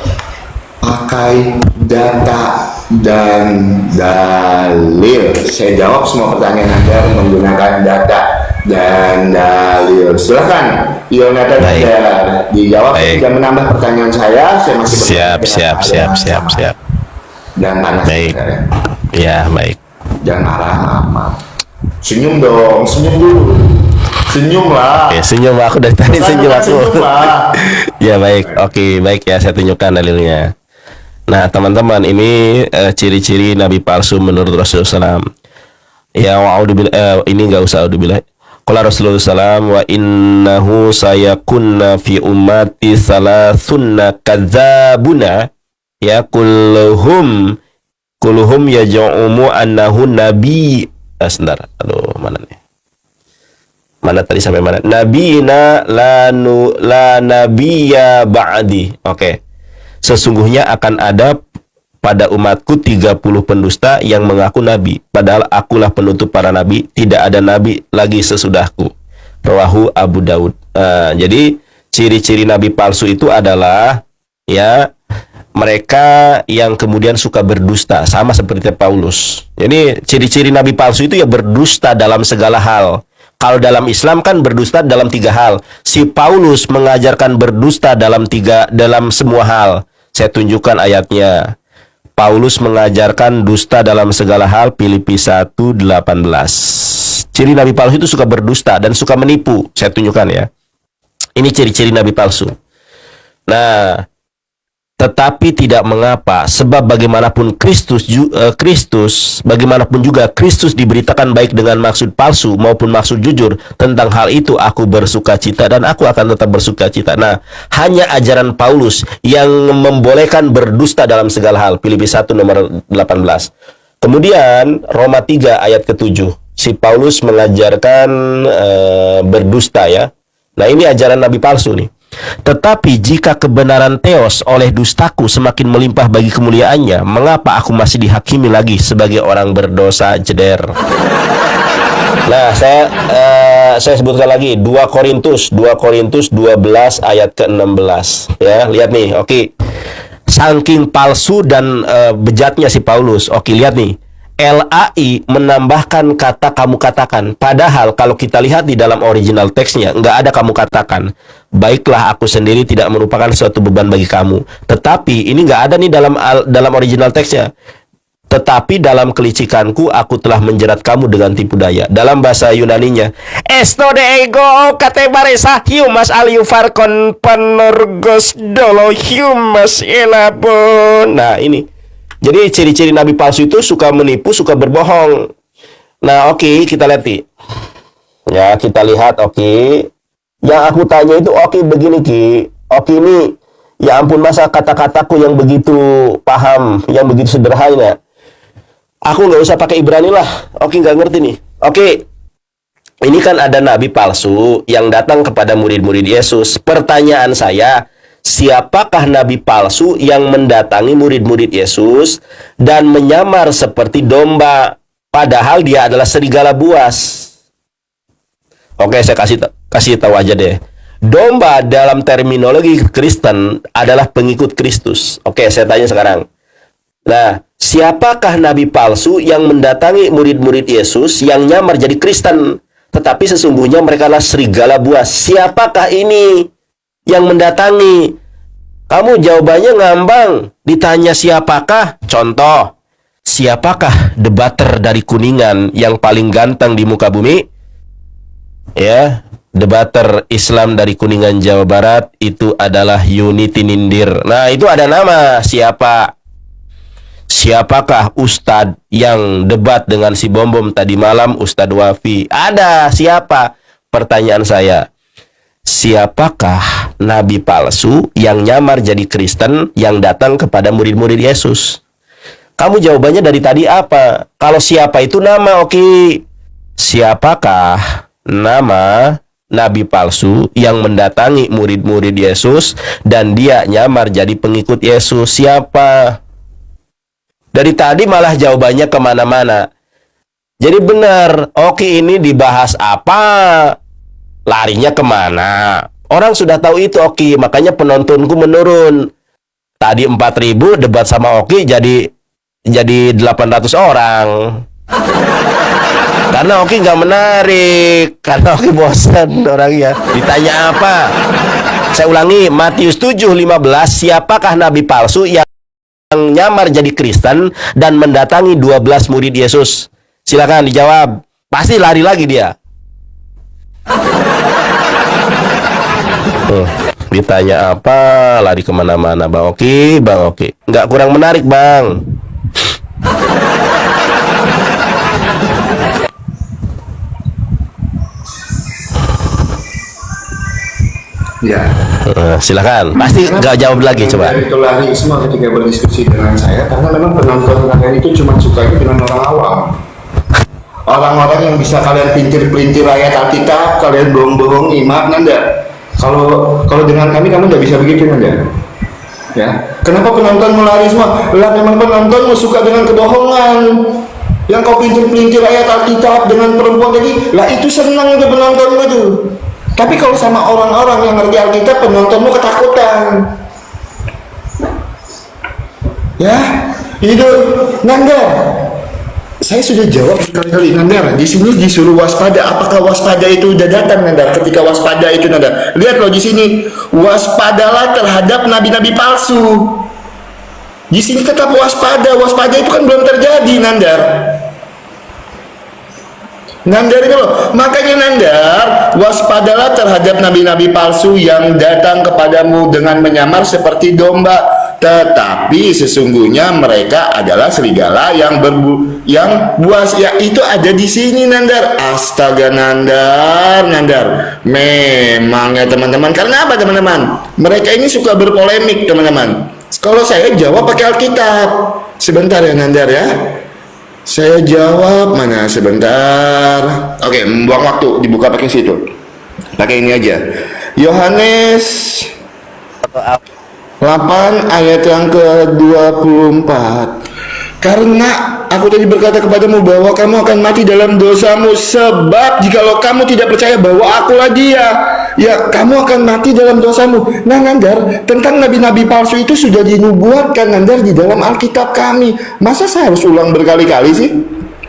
S4: pakai data dan dalil. Saya jawab semua pertanyaan Nanda menggunakan data dan dalil. Silakan Yonatan Nanda dijawab. Tidak menambah pertanyaan saya masih
S9: siap.
S4: Dan panas.
S9: Baik. Ya, baik.
S4: Jangan marah. Senyum dong, senyum dulu. Senyum lah.
S9: Oke, senyum aku dari tadi senyum aku.
S4: Senyum lah.
S9: Ya baik, oke, baik ya, saya tunjukkan dalilnya. Nah teman-teman, ini ciri-ciri nabi palsu menurut Rasulullah SAW. Ya wa'udzubillah, ini nggak usah auzubillah. Qala Rasulullah SAW, wa innahu sayakunna fi ummati salasunna kadzabuna ya kulluhum yaj'umu annahu nabi. Sebentar, aduh mana nih? Mana tadi sampai mana? Nabiyina la nabiyya ba'di. Oke. Sesungguhnya akan ada pada umatku 30 pendusta yang mengaku nabi, padahal akulah penutup para nabi, tidak ada nabi lagi sesudahku. Rawahu Abu Daud. Jadi ciri-ciri nabi palsu itu adalah ya mereka yang kemudian suka berdusta, sama seperti Paulus. Jadi ciri-ciri nabi palsu itu ya berdusta dalam segala hal. Kalau dalam Islam kan berdusta dalam 3 hal. Si Paulus mengajarkan berdusta dalam semua hal. Saya tunjukkan ayatnya. Paulus mengajarkan dusta dalam segala hal, Filipi 1:18. Ciri nabi palsu itu suka berdusta dan suka menipu. Saya tunjukkan ya. Ini ciri-ciri nabi palsu. Nah, tetapi tidak mengapa, sebab bagaimanapun bagaimanapun juga Kristus diberitakan baik dengan maksud palsu maupun maksud jujur. Tentang hal itu aku bersukacita dan aku akan tetap bersukacita. Nah, hanya ajaran Paulus yang membolehkan berdusta dalam segala hal. Filipi 1 nomor 18. Kemudian Roma 3 ayat ke-7. Si Paulus mengajarkan berdusta ya. Nah, ini ajaran nabi palsu nih. Tetapi jika kebenaran Theos oleh dustaku semakin melimpah bagi kemuliaannya, mengapa aku masih dihakimi lagi sebagai orang berdosa jeder? Nah, saya sebutkan lagi 2 Korintus 12 ayat ke-16 ya. Lihat nih, oke. Saking palsu dan bejatnya si Paulus. Oke, lihat nih. LAI menambahkan kata kamu katakan. Padahal kalau kita lihat di dalam original teksnya nggak ada kamu katakan. Baiklah, aku sendiri tidak merupakan suatu beban bagi kamu. Tetapi ini nggak ada nih dalam original teksnya. Tetapi dalam kelicikanku aku telah menjerat kamu dengan tipu daya. Dalam bahasa Yunaninya, esto de ego katebaresa humas aliufarkon panorgos dolo humas elabon. Nah, ini. Jadi ciri-ciri nabi palsu itu suka menipu, suka berbohong. Nah, oke, kita lihat nih. Ya, kita lihat, oke. Yang aku tanya itu, oke, begini, Ki. Oke, ini, ya ampun, masa kata-kataku yang begitu paham, yang begitu sederhana. Aku nggak usah pakai Ibrani lah. Oke, nggak ngerti nih. Oke, ini kan ada nabi palsu yang datang kepada murid-murid Yesus. Pertanyaan saya, siapakah nabi palsu yang mendatangi murid-murid Yesus dan menyamar seperti domba, padahal dia adalah serigala buas? Oke, saya kasih tahu aja deh. Domba dalam terminologi Kristen adalah pengikut Kristus. Oke, saya tanya sekarang. Nah, siapakah nabi palsu yang mendatangi murid-murid Yesus yang nyamar jadi Kristen, tetapi sesungguhnya mereka adalah serigala buas? Siapakah ini yang mendatangi? Kamu jawabannya ngambang. Ditanya siapakah? Contoh, siapakah debater dari Kuningan yang paling ganteng di muka bumi? Ya, debater Islam dari Kuningan, Jawa Barat itu adalah Unity Nindir. Nah, itu ada nama. Siapakah Ustadz yang debat dengan si Bom-Bom tadi malam, Ustadz Wafi? Ada. Siapa? Pertanyaan saya, siapakah nabi palsu yang nyamar jadi Kristen yang datang kepada murid-murid Yesus? Kamu jawabannya dari tadi apa? Kalau siapa itu nama, oke. Siapakah nama nabi palsu yang mendatangi murid-murid Yesus dan dia nyamar jadi pengikut Yesus? Siapa? Dari tadi malah jawabannya kemana-mana. Jadi benar, oke, ini dibahas apa? Larinya kemana? Orang sudah tahu itu, oke, makanya penontonku menurun. Tadi 4.000 debat sama Oki jadi 800 orang. Karena Oki nggak menarik, karena Oki bosan orangnya. Ditanya apa? Saya ulangi, Matius 7:15, siapakah nabi palsu yang nyamar jadi Kristen dan mendatangi 12 murid Yesus? Silakan dijawab. Pasti lari lagi dia. Ditanya apa, lari kemana-mana. Bang Oki. Nggak kurang menarik, Bang.
S4: Ya.
S9: Silakan. Pasti nggak jawab lagi, coba.
S4: Itu lari semua ketika berdiskusi dengan saya, karena memang penonton kalian itu cuma sukanya dengan orang awam. Orang-orang yang bisa kalian pelintir ayat Alkitab, kalian bohong-bohongi, maaf Nanda. Kalau dengan kami kamu nggak bisa begitu, Nanda. Ya. Kenapa penontonmu lari semua? Lah memang penontonmu suka dengan kebohongan. Yang kau pelintir-pelintir ayat Alkitab dengan perempuan tadi, lah itu senang itu penontonmu itu. Tapi kalau sama orang-orang yang ngerti Alkitab, penontonmu ketakutan. Ya, itu Nanda. Saya sudah jawab sekali-kali, Nandar. Di sini disuruh waspada. Apakah waspada itu udah datang, Nandar? Ketika waspada itu, Nandar, lihat loh di sini, waspadalah terhadap nabi-nabi palsu. Di sini tetap waspada. Waspada itu kan belum terjadi, Nandar. Nandar itu loh. Makanya Nandar, waspadalah terhadap nabi-nabi palsu yang datang kepadamu dengan menyamar seperti domba. Tetapi sesungguhnya mereka adalah serigala yang buas. Ya itu ada di sini, Nandar. Astaga, Nandar. Memang ya teman-teman. Karena apa, teman-teman? Mereka ini suka berpolemik, teman-teman. Kalau saya jawab pakai Alkitab. Sebentar ya, Nandar ya. Saya jawab mana sebentar. Oke, buang waktu, dibuka pakai situ. Pakai ini aja. Yohanes 8 ayat yang ke-24. Karena aku tadi berkata kepadamu bahwa kamu akan mati dalam dosamu, sebab jikalau kamu tidak percaya bahwa akulah dia, ya kamu akan mati dalam dosamu. Nah, Nandar, tentang nabi-nabi palsu itu sudah dinubuatkan, Nandar, di dalam Alkitab kami. Masa saya harus ulang berkali-kali sih?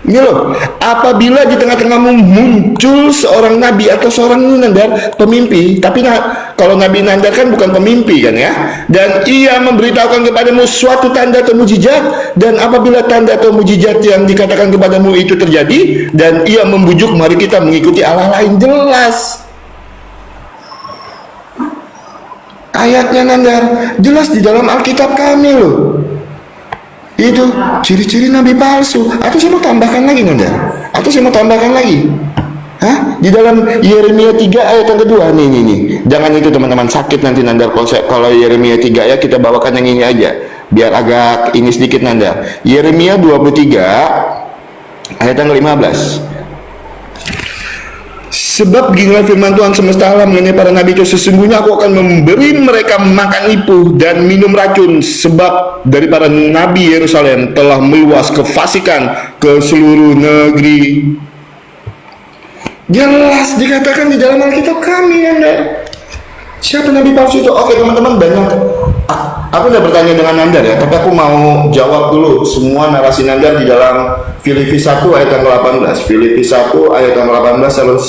S4: Ini loh, apabila di tengah-tengahmu muncul seorang nabi atau seorang Nandar pemimpi, tapi kalau Nabi Nandar kan bukan pemimpi kan ya, dan ia memberitahukan kepadamu suatu tanda atau mujizat, dan apabila tanda atau mujizat yang dikatakan kepadamu itu terjadi, dan ia membujuk mari kita mengikuti Allah lain, jelas ayatnya, Nandar, jelas di dalam Alkitab kami loh. Itu ciri-ciri nabi palsu. Atau saya mau tambahkan lagi, Nanda? Atau saya mau tambahkan lagi? Hah? Di dalam Yeremia 3 ayat yang kedua. Nih. Jangan itu, teman-teman, sakit nanti Nanda konsep. Kalau Yeremia 3 ya kita bawakan yang ini aja. Biar agak ini sedikit, Nanda. Yeremia 23 ayat yang ke-15. Sebab beginilah firman Tuhan semesta alam mengenai para nabi itu, sesungguhnya aku akan memberi mereka makan ipuh dan minum racun, sebab dari para nabi Yerusalem telah meluas kefasikan ke seluruh negeri. Jelas dikatakan di dalam Alkitab kami, Anda. Siapa nabi palsu itu? Oke, teman-teman, banyak. Aku udah bertanya dengan Nandar ya, tapi aku mau jawab dulu semua narasi Nandar di dalam Filipi 1 ayat yang ke-18. Filipi 1 ayat yang ke-18 harus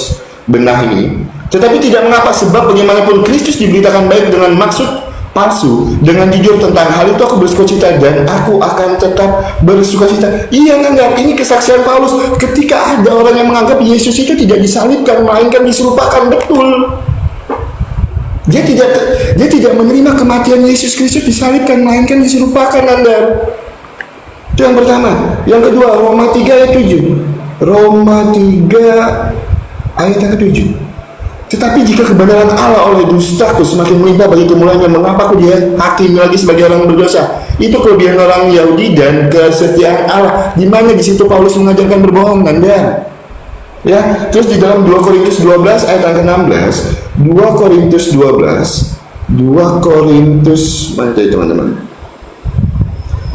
S4: benahi. Tetapi tidak mengapa, sebab bagaimanapun Kristus diberitakan baik dengan maksud palsu, dengan jujur tentang hal itu aku bersukacita dan aku akan tetap bersukacita. Iya, Nandar, ini kesaksian Paulus ketika ada orang yang menganggap Yesus itu tidak disalibkan melainkan diserupakan. Betul. Dia tidak menerima kematian Yesus Kristus disalibkan melainkan diserupakan, Nandar. Itu yang pertama. Yang kedua, Roma 3 ayat 7. Roma 3 ayat yang ke-7. Tetapi jika kebenaran Allah oleh dustaku semakin melimpah bagi kemuliaannya, mengapa aku dia hakim lagi sebagai orang berdosa? Itu kelebihan orang Yahudi dan kesetiaan Allah. Di mana di situ Paulus mengajarkan berbohong, Nandar? Ya, terus di dalam 2 Korintus 12 ayat yang ke-16, 2 Korintus 12, mana tadi, teman-teman?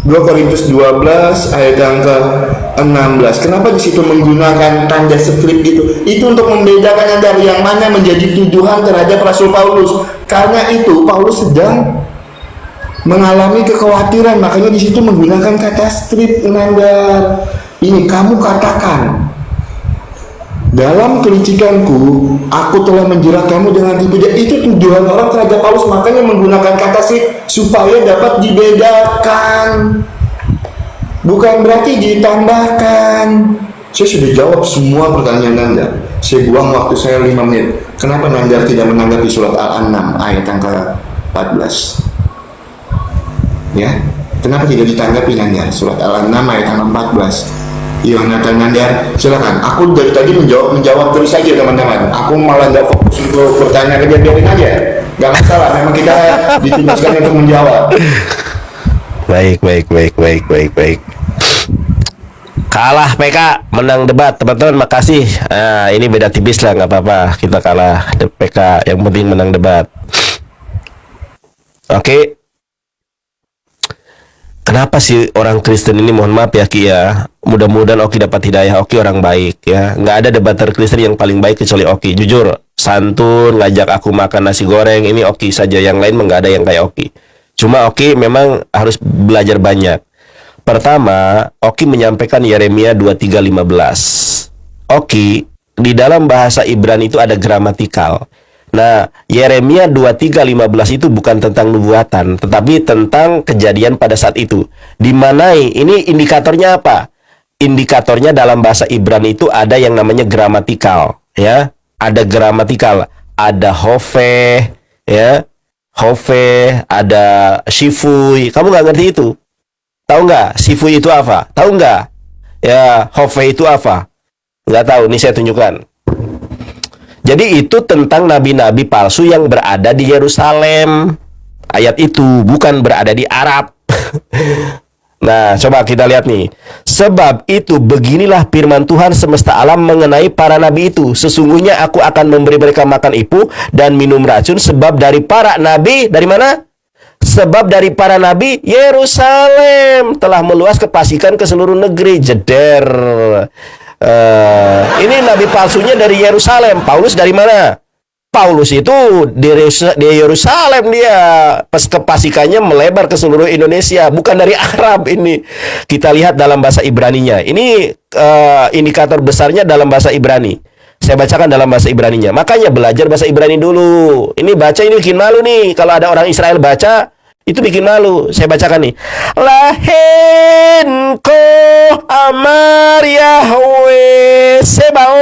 S4: 2 Korintus 12 ayat yang ke-16. Kenapa di situ menggunakan tanda strip gitu? Itu untuk membedakan dari yang mana menjadi tuduhan terhadap Rasul Paulus. Karena itu Paulus sedang mengalami kekhawatiran, makanya di situ menggunakan kata strip, Nandar. Ini kamu katakan, dalam kelicikanku aku telah menjerat kamu dengan tipu daya. Itu tuduhan orang terhadap Paulus, makanya menggunakan kata strip supaya dapat dibedakan, bukan berarti ditambahkan. Saya sudah jawab semua pertanyaan Nanda. Saya buang waktu saya 5 menit. Kenapa Nanda tidak menanggapi surat Al-An'am ayat yang ke-14? Ya, kenapa tidak ditanggapi, Nanda? Surat Al-An'am ayat yang ke-14. Yonatan Nandar, silakan. Aku dari tadi menjawab terus saja, teman-teman. Aku malah nggak fokus untuk bertanya ke dia, biarin aja. Gak masalah, memang kita ditugaskan untuk menjawab.
S9: Baik. Kalah PK, menang debat, teman-teman. Makasih. Nah, ini beda tipis lah, nggak apa-apa. Kita kalah PK, yang penting menang debat. Oke. Kenapa sih orang Kristen ini, mohon maaf ya Ki ya, mudah-mudahan Oki dapat hidayah. Oki orang baik ya, nggak ada debater Kristen yang paling baik kecuali Oki. Jujur, santun, ngajak aku makan nasi goreng, ini Oki saja, yang lain nggak ada yang kayak Oki. Cuma Oki memang harus belajar banyak. Pertama, Oki menyampaikan Yeremia 23:15. Oki, di dalam bahasa Ibrani itu ada gramatikal. Nah, Yeremia 23:15 itu bukan tentang nubuatan, tetapi tentang kejadian pada saat itu. Dimanai, ini indikatornya apa? Indikatornya dalam bahasa Ibrani itu ada yang namanya gramatikal, ya. Ada gramatikal, ada hove, ya. Hove, ada shifui. Kamu nggak ngerti itu? Tahu nggak? Shifui itu apa? Tahu nggak? Ya, hove itu apa? Nggak tahu, ini saya tunjukkan. Jadi itu tentang nabi-nabi palsu yang berada di Yerusalem. Ayat itu bukan berada di Arab. Nah, coba kita lihat nih. Sebab itu beginilah firman Tuhan semesta alam mengenai para nabi itu. Sesungguhnya aku akan memberi mereka makan ipu dan minum racun. Sebab dari para nabi, dari mana? Sebab dari para nabi Yerusalem telah meluas kefasikan ke seluruh negeri. Jeder. Ini nabi palsunya dari Yerusalem. Paulus dari mana? Paulus itu di Yerusalem, dia pas kefasikannya melebar ke seluruh Indonesia, bukan dari Arab. Ini kita lihat dalam bahasa Ibraninya. Ini indikator besarnya dalam bahasa Ibrani. Saya bacakan dalam bahasa Ibraninya. Makanya belajar bahasa Ibrani dulu. Ini baca, ini bikin malu nih. Kalau ada orang Israel baca, itu bikin malu. Saya bacakan nih. Lahen ko amar Yahweh Sebaot.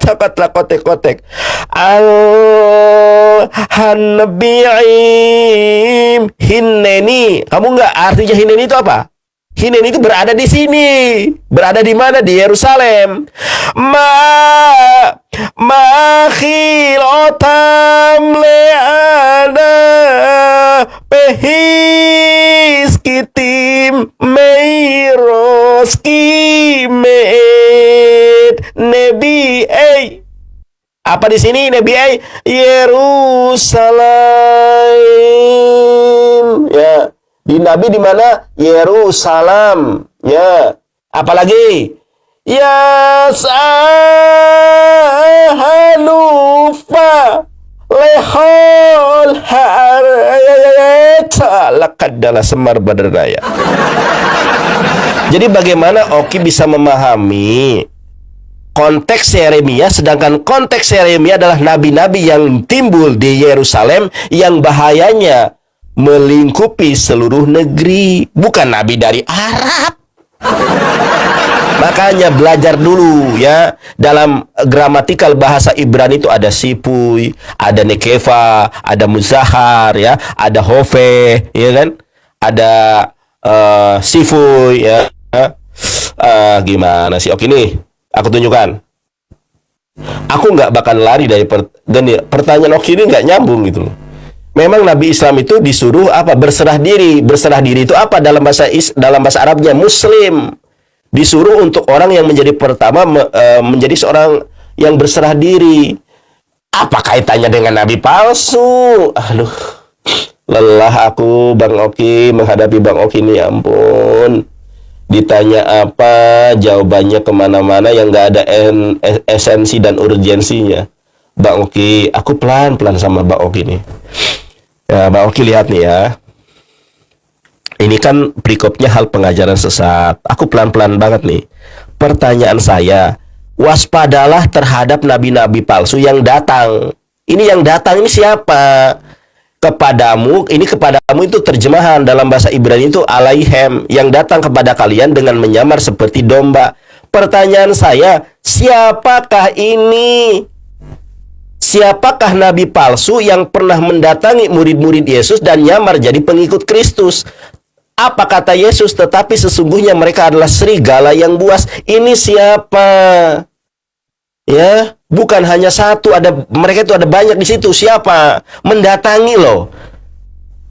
S9: Takatlah kotek-kotek. Al-Hanbi'im Hineni. Kamu nggak artinya Hineni itu apa? Hineni itu berada di sini. Berada di mana? Di Yerusalem. Makhil otam leada pehis kitim meiros kimet nebi apa di sini nebi Yerusalem, ya. Di nabi di mana? Yerusalem, ya. Apalagi? Ya sahalufa lehol harayata lakadalah semar badaraya. Jadi bagaimana Oki bisa memahami konteks Yeremia, sedangkan konteks Yeremia adalah nabi-nabi yang timbul di Yerusalem yang bahayanya melingkupi seluruh negeri, bukan nabi dari Arab. Makanya belajar dulu ya. Dalam gramatikal bahasa Ibrani itu ada sipui, ada nekeva, ada muzahar ya, ada hove, ya kan? Ada sifui ya. Gimana sih? Oke nih, aku tunjukkan. Aku nggak bakal lari dari pertanyaan Oki ini, nggak nyambung gitu loh. Memang Nabi Islam itu disuruh apa? Berserah diri. Berserah diri itu apa dalam bahasa Arabnya? Muslim. Disuruh untuk orang yang menjadi pertama menjadi seorang yang berserah diri. Apa kaitannya dengan nabi palsu? Aduh, lelah aku Bang Oki menghadapi Bang Oki ini, ya ampun. Ditanya apa, jawabannya kemana-mana yang nggak ada esensi dan urgensinya. Bang Oki, aku pelan-pelan sama Bang Oki nih. Ya, Bang Oki lihat nih ya. Ini kan perikopnya hal pengajaran sesat. Aku pelan-pelan banget nih. Pertanyaan saya, waspadalah terhadap nabi-nabi palsu yang datang. Ini yang datang ini siapa? Kepadamu, ini kepadamu itu terjemahan dalam bahasa Ibrani itu alaihem, yang datang kepada kalian dengan menyamar seperti domba. Pertanyaan saya, siapakah ini? Siapakah nabi palsu yang pernah mendatangi murid-murid Yesus dan nyamar jadi pengikut Kristus? Apa kata Yesus? Tetapi sesungguhnya mereka adalah serigala yang buas. Ini siapa? Ya, bukan hanya satu, mereka itu ada banyak di situ. Siapa? Mendatangi loh.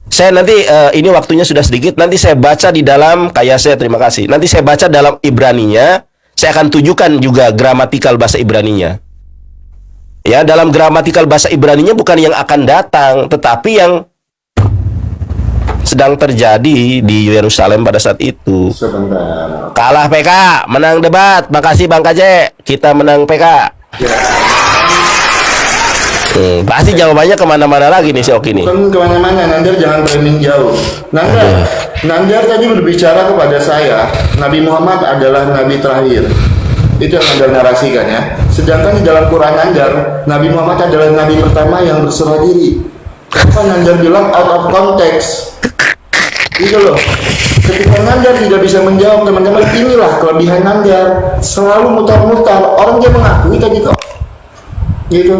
S9: Saya nanti ini waktunya sudah sedikit. Nanti saya baca di dalam terima kasih. Nanti saya baca dalam Ibraninya. Saya akan tunjukkan juga gramatikal bahasa Ibraninya. Ya, dalam gramatikal bahasa Ibraninya bukan yang akan datang, tetapi yang sedang terjadi di Yerusalem pada saat itu.
S4: Sebentar.
S9: Kalah PK, menang debat. Makasih Bang KJ, kita menang PK. Pasti jawabannya kemana-mana lagi nih si Oki nih.
S4: Bukan kemana-mana, Nandar jangan training jauh. Nandar tadi berbicara kepada saya, Nabi Muhammad adalah Nabi terakhir. Itu yang Nandar narasikan ya. Sedangkan di dalam Quran Nandar, Nabi Muhammad adalah Nabi pertama yang berserah diri. Kenapa Nandar bilang out of context? Itu loh. Ketika Nandar tidak bisa menjawab, teman-teman, inilah kelebihan Nandar. Selalu mutar-mutar. Orang dia mengakui tadi kok. Gitu.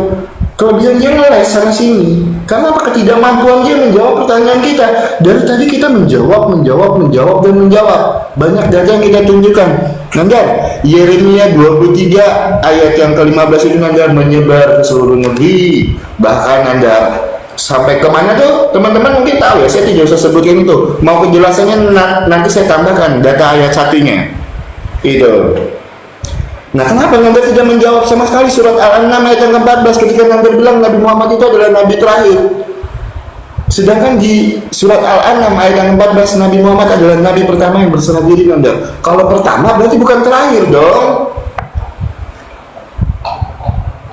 S4: Kelebihan dia ngeles sana sini. Karena apa? Ketidakmampuan dia menjawab pertanyaan kita. Dari tadi kita menjawab. Banyak data yang kita tunjukkan. Nandar, Yeremia 23 ayat yang ke-15 itu Nandar menyebar ke seluruh negeri. Bahkan Nandar sampai kemana tuh? Teman-teman mungkin tahu ya, saya tidak usah sebutkan itu. Mau kejelasannya nanti saya tambahkan data ayat satunya. Itu. Nah, kenapa Nandar tidak menjawab sama sekali surat Al-An'am ayat yang ke-14 ketika Nandar bilang Nabi Muhammad itu adalah Nabi terakhir? Sedangkan di surat Al-An'am ayat yang ke-14 Nabi Muhammad adalah Nabi pertama yang berserah diri, Nandar. Kalau pertama berarti bukan terakhir dong.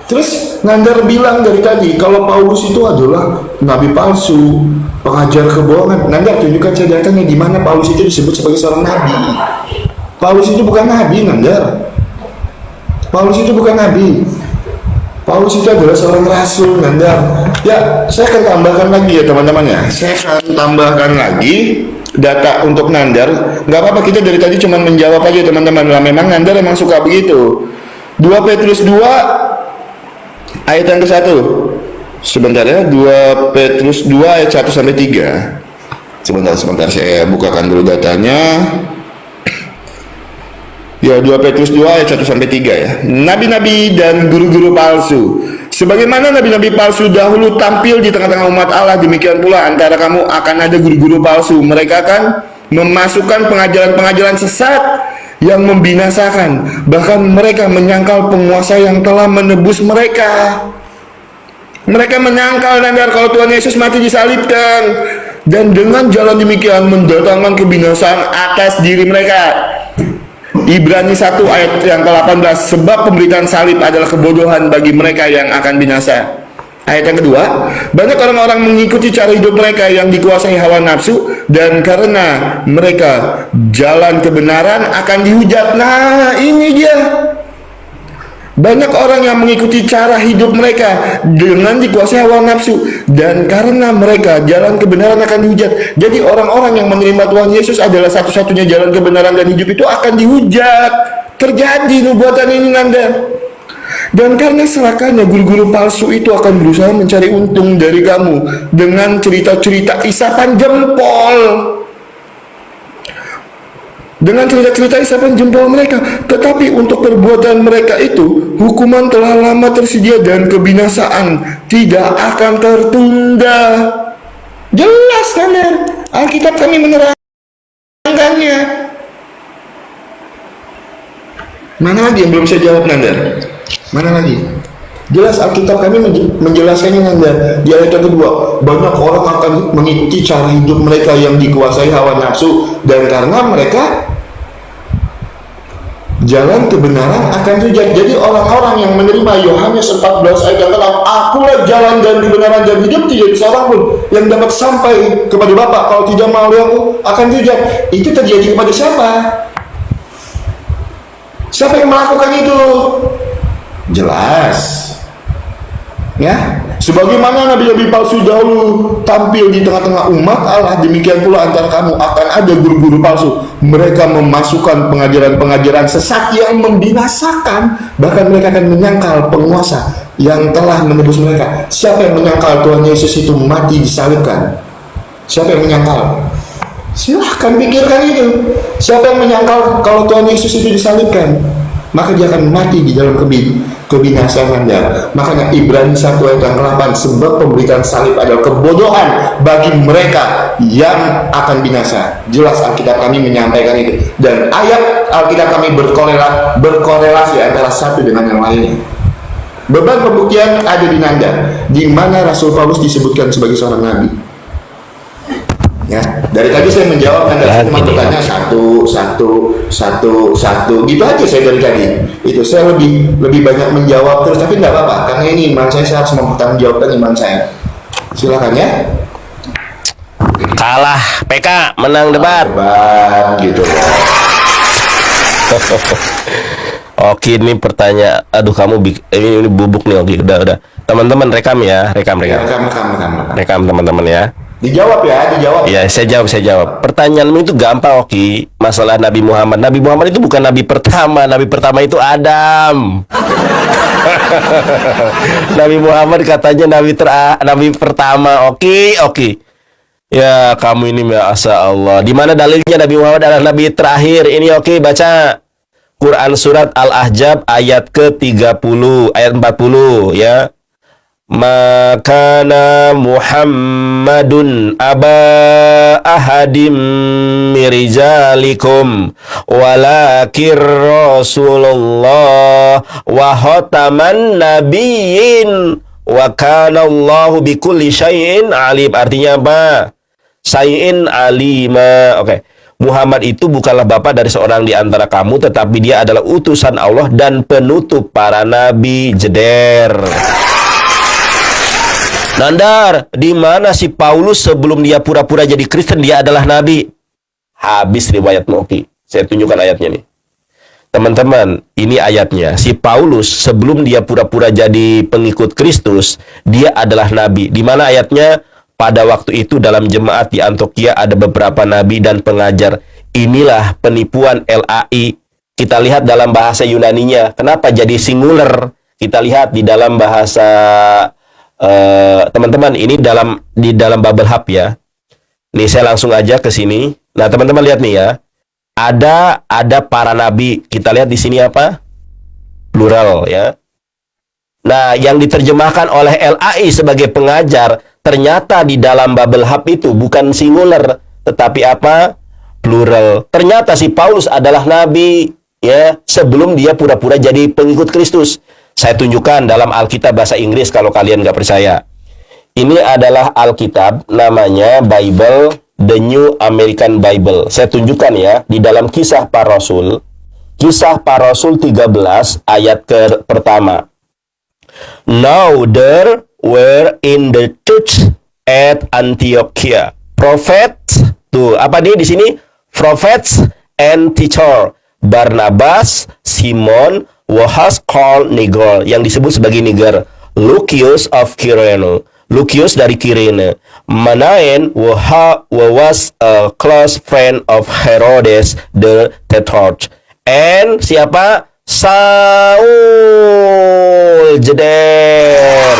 S4: Terus Nandar bilang dari tadi kalau Paulus itu adalah Nabi palsu, pengajar kebohongan. Nandar tunjukkan saya datanya di mana Paulus itu disebut sebagai seorang Nabi. Paulus itu bukan Nabi, Nandar. Paulus itu bukan nabi. Paulus itu adalah seorang rasul, Nandar. Ya, saya akan tambahkan lagi ya teman-teman ya. Saya akan tambahkan lagi data untuk Nandar. Nggak apa-apa, kita dari tadi cuma menjawab aja teman-teman. Lah memang Nandar emang suka begitu. 2 Petrus 2 ayat yang ke-1. Sebentar ya, 2 Petrus 2 ayat 1 sampai 3. Sebentar saya bukakan dulu datanya. Ya, 2 Petrus 2 ayat 1 sampai 3 ya. Nabi-nabi dan guru-guru palsu. Sebagaimana nabi-nabi palsu dahulu tampil di tengah-tengah umat Allah, demikian pula antara kamu akan ada guru-guru palsu. Mereka akan memasukkan pengajaran-pengajaran sesat yang membinasakan. Bahkan mereka menyangkal penguasa yang telah menebus mereka. Mereka menyangkal, Nandar, kalau Tuhan Yesus mati disalibkan. Dan dengan jalan demikian mendatangkan kebinasaan atas diri mereka. Ibrani 1 ayat yang ke-18, sebab pemberitaan salib adalah kebodohan bagi mereka yang akan binasa. Ayat yang kedua, banyak orang-orang mengikuti cara hidup mereka yang dikuasai hawa nafsu, dan karena mereka jalan kebenaran akan dihujat. Nah, ini dia. Banyak orang yang mengikuti cara hidup mereka dengan dikuasai hawa nafsu, dan karena mereka jalan kebenaran akan dihujat. Jadi orang-orang yang menerima Tuhan Yesus adalah satu-satunya jalan kebenaran dan hidup itu akan dihujat. Terjadi nubuatan ini, Nandar. Dan karena celakanya guru-guru palsu itu akan berusaha mencari untung dari kamu dengan cerita-cerita isapan jempol. Dengan cerita-cerita isapan jempol mereka. Tetapi untuk perbuatan mereka itu, hukuman telah lama tersedia dan kebinasaan tidak akan tertunda. Jelas kan ya? Alkitab kami menerangkannya. Mana lagi yang belum saya jawab, Nandar? Mana lagi? Jelas Alkitab kami menjelaskannya, Nandar. Di ayat yang kedua, banyak orang akan mengikuti cara hidup mereka yang dikuasai hawa nafsu, dan karena mereka jalan kebenaran akan dihujat. Jadi orang-orang yang menerima Yohanes 14 ayat yang ke-6, akulah jalan dan kebenaran dan hidup, tidak ada seorang pun yang dapat sampai kepada Bapa kalau tidak melalui aku, akan dihujat. Itu terjadi kepada siapa? Siapa yang melakukan itu? Jelas ya, sebagaimana nabi-nabi palsu dahulu tampil di tengah-tengah umat Allah, demikian pula antara kamu akan ada guru-guru palsu. Mereka memasukkan pengajaran-pengajaran sesat yang membinasakan. Bahkan mereka akan menyangkal penguasa yang telah menebus mereka. Siapa yang menyangkal Tuhan Yesus itu mati disalibkan? Siapa yang menyangkal? Silahkan pikirkan itu. Siapa yang menyangkal kalau Tuhan Yesus itu disalibkan? Maka dia akan mati di dalam kebinasaan Anda. Makanya Ibrani 1 ayat yang ke-8, sebab pemberitaan salib adalah kebodohan bagi mereka yang akan binasa. Jelas Alkitab kami menyampaikan itu, dan ayat Alkitab kami berkorelasi antara satu dengan yang lainnya. Beban pembuktian ada di Nanda, di mana Rasul Paulus disebutkan sebagai seorang nabi. Ya, dari tadi saya menjawab Anda
S9: Nah,
S4: cuma
S9: gini.
S4: bertanya satu gitu aja saya dari tadi. Itu saya lebih banyak menjawab terus, tapi nggak apa-apa karena ini iman saya harus mempertanggungjawabkan iman saya. Silakan ya.
S9: Kalah PK, menang debat.
S4: Debat gitu.
S9: Oke, ini pertanyaan. Aduh, kamu ini bubuk nih. Oke, udah. Teman-teman rekam ya, rekam. Rekam teman-teman ya.
S4: Dijawab ya, dijawab.
S9: Ya, saya jawab. Pertanyaanmu itu gampang, Oki. Masalah Nabi Muhammad. Nabi Muhammad itu bukan nabi pertama. Nabi pertama itu Adam. Nabi Muhammad katanya nabi pertama. Oke. Ya, kamu ini masya Allah. Di mana dalilnya Nabi Muhammad adalah nabi terakhir? Ini oke, baca Quran surat Al-Ahzab ayat ke-30, ayat 40 ya. Makana Muhammadun aba ahadim mirijalikum walakir Rasulullah wa khataman nabiyyin wa kana Allahu bikulli syai'in alim. Artinya apa? Syai'in alima. Oke. Muhammad itu bukanlah bapa dari seorang di antara kamu, tetapi dia adalah utusan Allah dan penutup para nabi. Jeder. Nandar, di mana si Paulus sebelum dia pura-pura jadi Kristen dia adalah nabi? Habis riwayat Moki. Saya tunjukkan ayatnya nih. Teman-teman, ini ayatnya. Si Paulus sebelum dia pura-pura jadi pengikut Kristus, dia adalah nabi. Di mana ayatnya? Pada waktu itu dalam jemaat di Antioquia ada beberapa nabi dan pengajar. Inilah penipuan LAI. Kita lihat dalam bahasa Yunaninya. Kenapa jadi singular? Kita lihat di dalam bahasa teman-teman, ini di dalam Bubble Hub ya. Nih saya langsung aja ke sini. Nah, teman-teman lihat nih ya. Ada para nabi. Kita lihat di sini apa? Plural ya. Nah, yang diterjemahkan oleh LAI sebagai pengajar, ternyata di dalam Bubble Hub itu bukan singular, tetapi apa? Plural. Ternyata si Paulus adalah nabi ya, sebelum dia pura-pura jadi pengikut Kristus. Saya tunjukkan dalam Alkitab bahasa Inggris kalau kalian nggak percaya. Ini adalah Alkitab, namanya Bible, The New American Bible. Saya tunjukkan ya, di dalam Kisah Para Rasul 13 ayat pertama. Now there were in the church at Antiochia prophets. Tuh, apa dia di sini? Prophets and teacher. Barnabas, Simon, was called Niger, yang disebut sebagai Niger. Lucius of Cyrene, Lucius dari Kirene. Manaen was a close friend of Herodes the Tetrarch. And siapa? Saul. Jeder.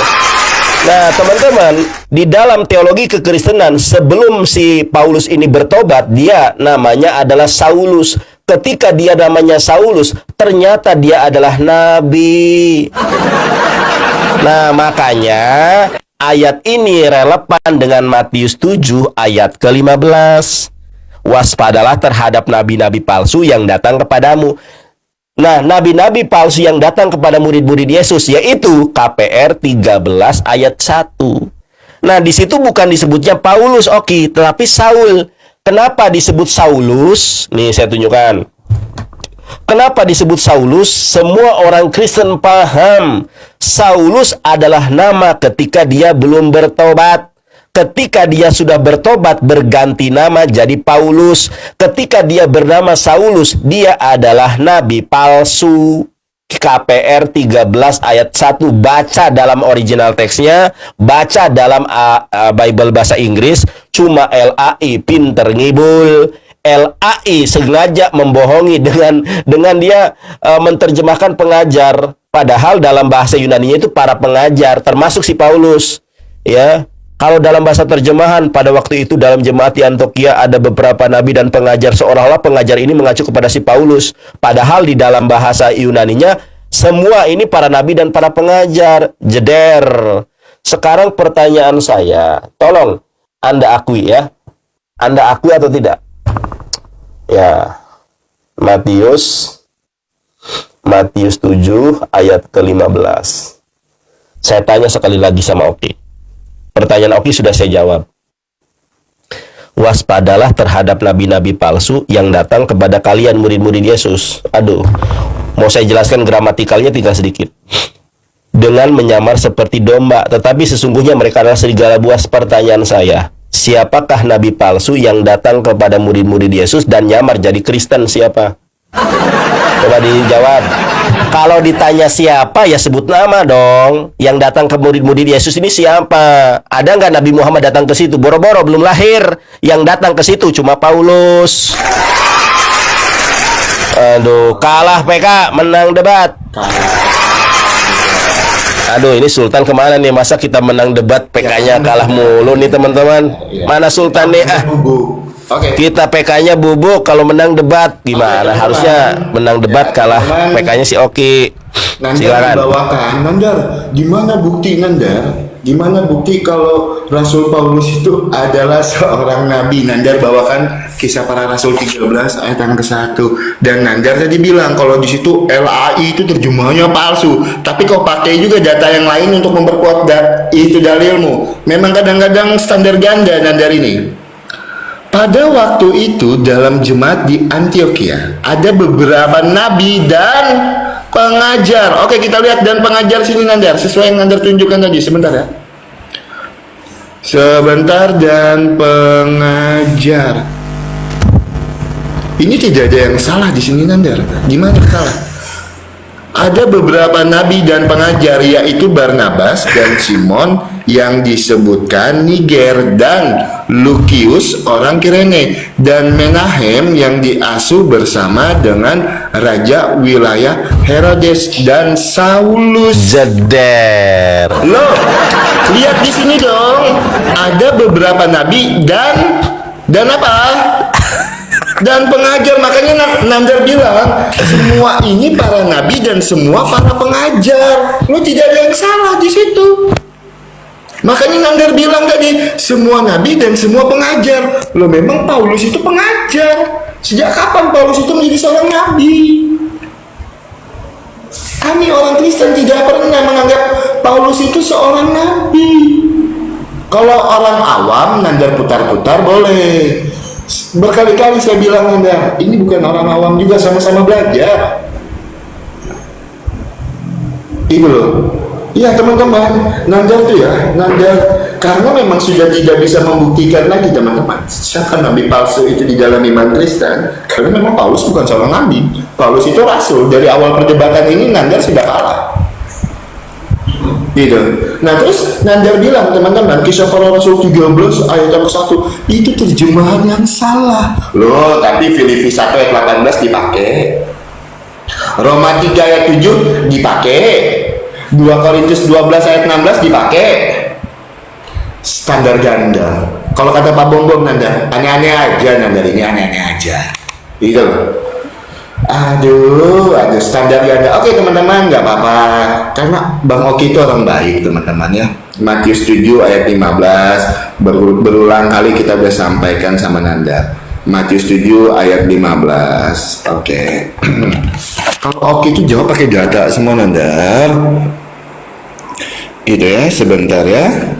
S9: Nah, teman-teman, di dalam teologi kekristenan, sebelum si Paulus ini bertobat, dia namanya adalah Saulus. Ketika dia namanya Saulus, ternyata dia adalah nabi. Nah, makanya ayat ini relevan dengan Matius 7 ayat ke-15. Waspadalah terhadap nabi-nabi palsu yang datang kepadamu. Nah, nabi-nabi palsu yang datang kepada murid-murid Yesus, yaitu KPR 13 ayat 1. Nah, di situ bukan disebutnya Paulus, oke, tetapi Saul. Kenapa disebut Saulus? Nih, saya tunjukkan. Kenapa disebut Saulus? Semua orang Kristen paham. Saulus adalah nama ketika dia belum bertobat. Ketika dia sudah bertobat, berganti nama jadi Paulus. Ketika dia bernama Saulus, dia adalah nabi palsu. KPR 13 ayat 1. Baca dalam original teksnya, baca dalam Bible bahasa Inggris. Cuma LAI pinter ngibul. LAI sengaja membohongi dengan dia menterjemahkan pengajar. Padahal dalam bahasa Yunani itu para pengajar, termasuk si Paulus. Ya. Kalau dalam bahasa terjemahan, pada waktu itu dalam jemaat di Antioquia ada beberapa nabi dan pengajar, seolah-olah pengajar ini mengacu kepada si Paulus. Padahal di dalam bahasa Yunaninya, semua ini para nabi dan para pengajar. Jeder. Sekarang pertanyaan saya, tolong Anda akui ya. Anda akui atau tidak? Ya, Matius 7 ayat ke-15. Saya tanya sekali lagi sama Oki. Pertanyaan Oki sudah saya jawab. waspadalah terhadap nabi-nabi palsu yang datang kepada kalian murid-murid Yesus. Aduh, mau saya jelaskan gramatikalnya tinggal sedikit. Dengan menyamar seperti domba, tetapi sesungguhnya mereka adalah serigala buas. Pertanyaan saya, siapakah nabi palsu yang datang kepada murid-murid Yesus dan nyamar jadi Kristen? Siapa? Coba dijawab. Kalau ditanya siapa, ya sebut nama dong. Yang datang ke murid-murid Yesus ini siapa? Ada nggak Nabi Muhammad datang ke situ? Boro-boro belum lahir. Yang datang ke situ cuma Paulus. Aduh, kalah PK, menang debat. Aduh, ini Sultan kemana nih? Masa kita menang debat, PK-nya kalah mulu nih teman-teman. Mana Sultan nih?
S4: Oke.
S9: Kita PK-nya bubuk kalau menang debat. Gimana? Harusnya menang debat kalah PK-nya si Oki.
S4: Nandar
S9: Silakan.
S4: dibawakan. Nandar, gimana bukti Nandar? Gimana bukti kalau Rasul Paulus itu adalah seorang nabi? Nandar bawakan Kisah Para Rasul 13 ayat yang ke-1. Dan Nandar tadi bilang kalau di situ LAI itu terjemahannya palsu. Tapi kau pakai juga data yang lain untuk memperkuat itu dalilmu. Memang kadang-kadang standar ganda Nandar ini. Pada waktu itu dalam jemaat di Antioquia ada beberapa nabi dan pengajar. Oke, kita lihat dan pengajar sini Nandar, sesuai yang Nandar tunjukkan tadi. Sebentar ya. Sebentar, dan pengajar. Ini tidak ada yang salah di sini Nandar. Gimana salah? Ada beberapa nabi dan pengajar, yaitu Barnabas dan Simon yang disebutkan Niger, dan Lukius orang Kirene, dan Menahem yang diasuh bersama dengan raja wilayah Herodes, dan Saulus.
S9: Jeder.
S4: Loh, lihat di sini dong. Ada beberapa nabi dan apa? Dan pengajar. Makanya Nandar bilang semua ini para nabi dan semua para pengajar. Lo tidak ada yang salah di situ. Makanya Nandar bilang tadi semua nabi dan semua pengajar. Lo memang Paulus itu pengajar. Sejak kapan Paulus itu menjadi seorang nabi? Kami orang Kristen tidak pernah menganggap Paulus itu seorang nabi. Kalau orang awam Nandar putar-putar boleh. Berkali-kali saya bilang Nandar, ini bukan orang awam juga, sama-sama belajar. Itu loh. Iya teman-teman, Nandar tuh ya, Nandar karena memang sudah tidak bisa membuktikan lagi teman-teman siapa nabi palsu itu di dalam iman Kristen, karena memang Paulus bukan seorang nabi. Paulus itu rasul. Dari awal perdebatan ini Nandar sudah kalah. Gitu. Nah terus Nandar bilang teman-teman Kisah Para Rasul 13 ayat yang ke-1 itu terjemahan yang salah. Loh, tapi Filipi 1 ayat 18 dipakai, Roma 3 ayat 7 dipakai, 2 Korintus 12 ayat 16 dipakai. Standar ganda. Kalau kata Pak Bombom Nandar, aneh-aneh aja Nandar, ini aneh-aneh aja. Gitu. Aduh, standar ganda. Oke teman-teman, nggak apa-apa. Karena Bang Oki itu orang baik teman-teman ya. Matius 7 ayat 15 berulang kali kita udah sampaikan sama Nanda. Matius 7 ayat 15. Oke. Kalau Oki itu jawab pakai data semua Nanda. Gitu ya, sebentar ya.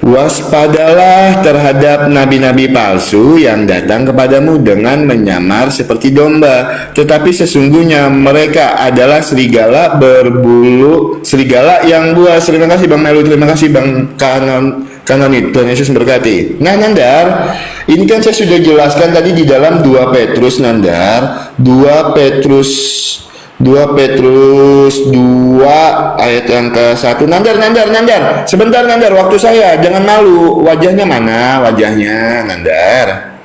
S4: Waspadalah terhadap nabi-nabi palsu yang datang kepadamu dengan menyamar seperti domba, tetapi sesungguhnya mereka adalah serigala berbulu, serigala yang buas. Terima kasih Bang Melu, terima kasih Bang Kanonit, Tuhan Yesus memberkati. Nah Nandar, ini kan saya sudah jelaskan tadi di dalam 2 Petrus Nandar, 2 Petrus 2 ayat yang ke-1. Nandar, sebentar Nandar, waktu saya, jangan malu. Wajahnya mana? Wajahnya Nandar.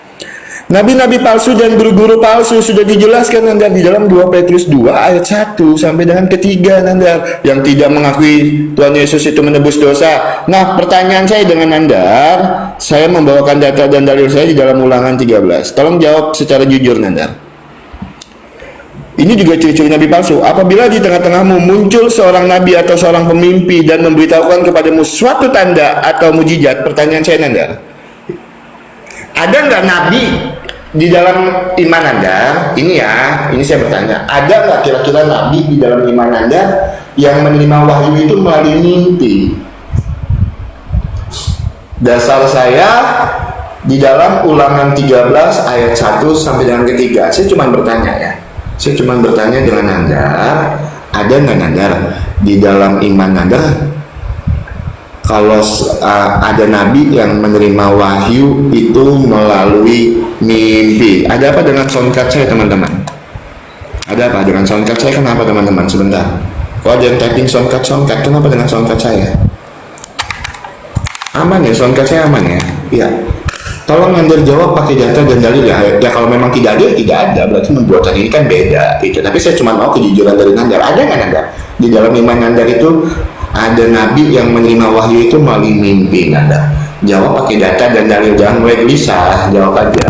S4: Nabi-nabi palsu dan guru-guru palsu sudah dijelaskan Nandar di dalam 2 Petrus 2 ayat 1 sampai dengan ketiga Nandar, yang tidak mengakui Tuhan Yesus itu menebus dosa. Nah, pertanyaan saya dengan Nandar, saya membawakan data dan dalil saya di dalam Ulangan 13. Tolong jawab secara jujur Nandar. Ini juga ciri-ciri nabi palsu. Apabila di tengah-tengahmu muncul seorang nabi atau seorang pemimpi dan memberitahukan kepadamu suatu tanda atau mujizat, pertanyaan saya Nanda, ada nggak nabi di dalam iman Anda? Ini ya, ini saya bertanya, ada nggak kira-kira nabi di dalam iman Anda yang menerima wahyu itu melalui mimpi? Dasar saya, Di dalam Ulangan 13 ayat 1 sampai dengan ketiga, saya cuma bertanya ya. Saya cuma bertanya dengan Nandar, ada nggak Nandar di dalam iman Nandar kalau ada nabi yang menerima wahyu itu melalui mimpi? Ada apa dengan soundcard saya teman-teman? Ada apa dengan soundcard saya? Kenapa teman-teman? Sebentar. Kok ada yang typing soundcard? Kenapa dengan soundcard saya? Aman ya, soundcard saya aman ya? Iya. Tolong Nandar jawab pakai data dan dalil ya. Ya kalau memang tidak ada, tidak ada. Berarti membuatan ini kan beda. Itu. Tapi saya cuma mau kejujuran dari Nandar. Ada nggak Nandar? Di dalam iman Nandar itu ada nabi yang menerima wahyu itu melalui mimpi Nandar. Jawab pakai data dan dalil. Jangan mulai gelisah. Jawab aja.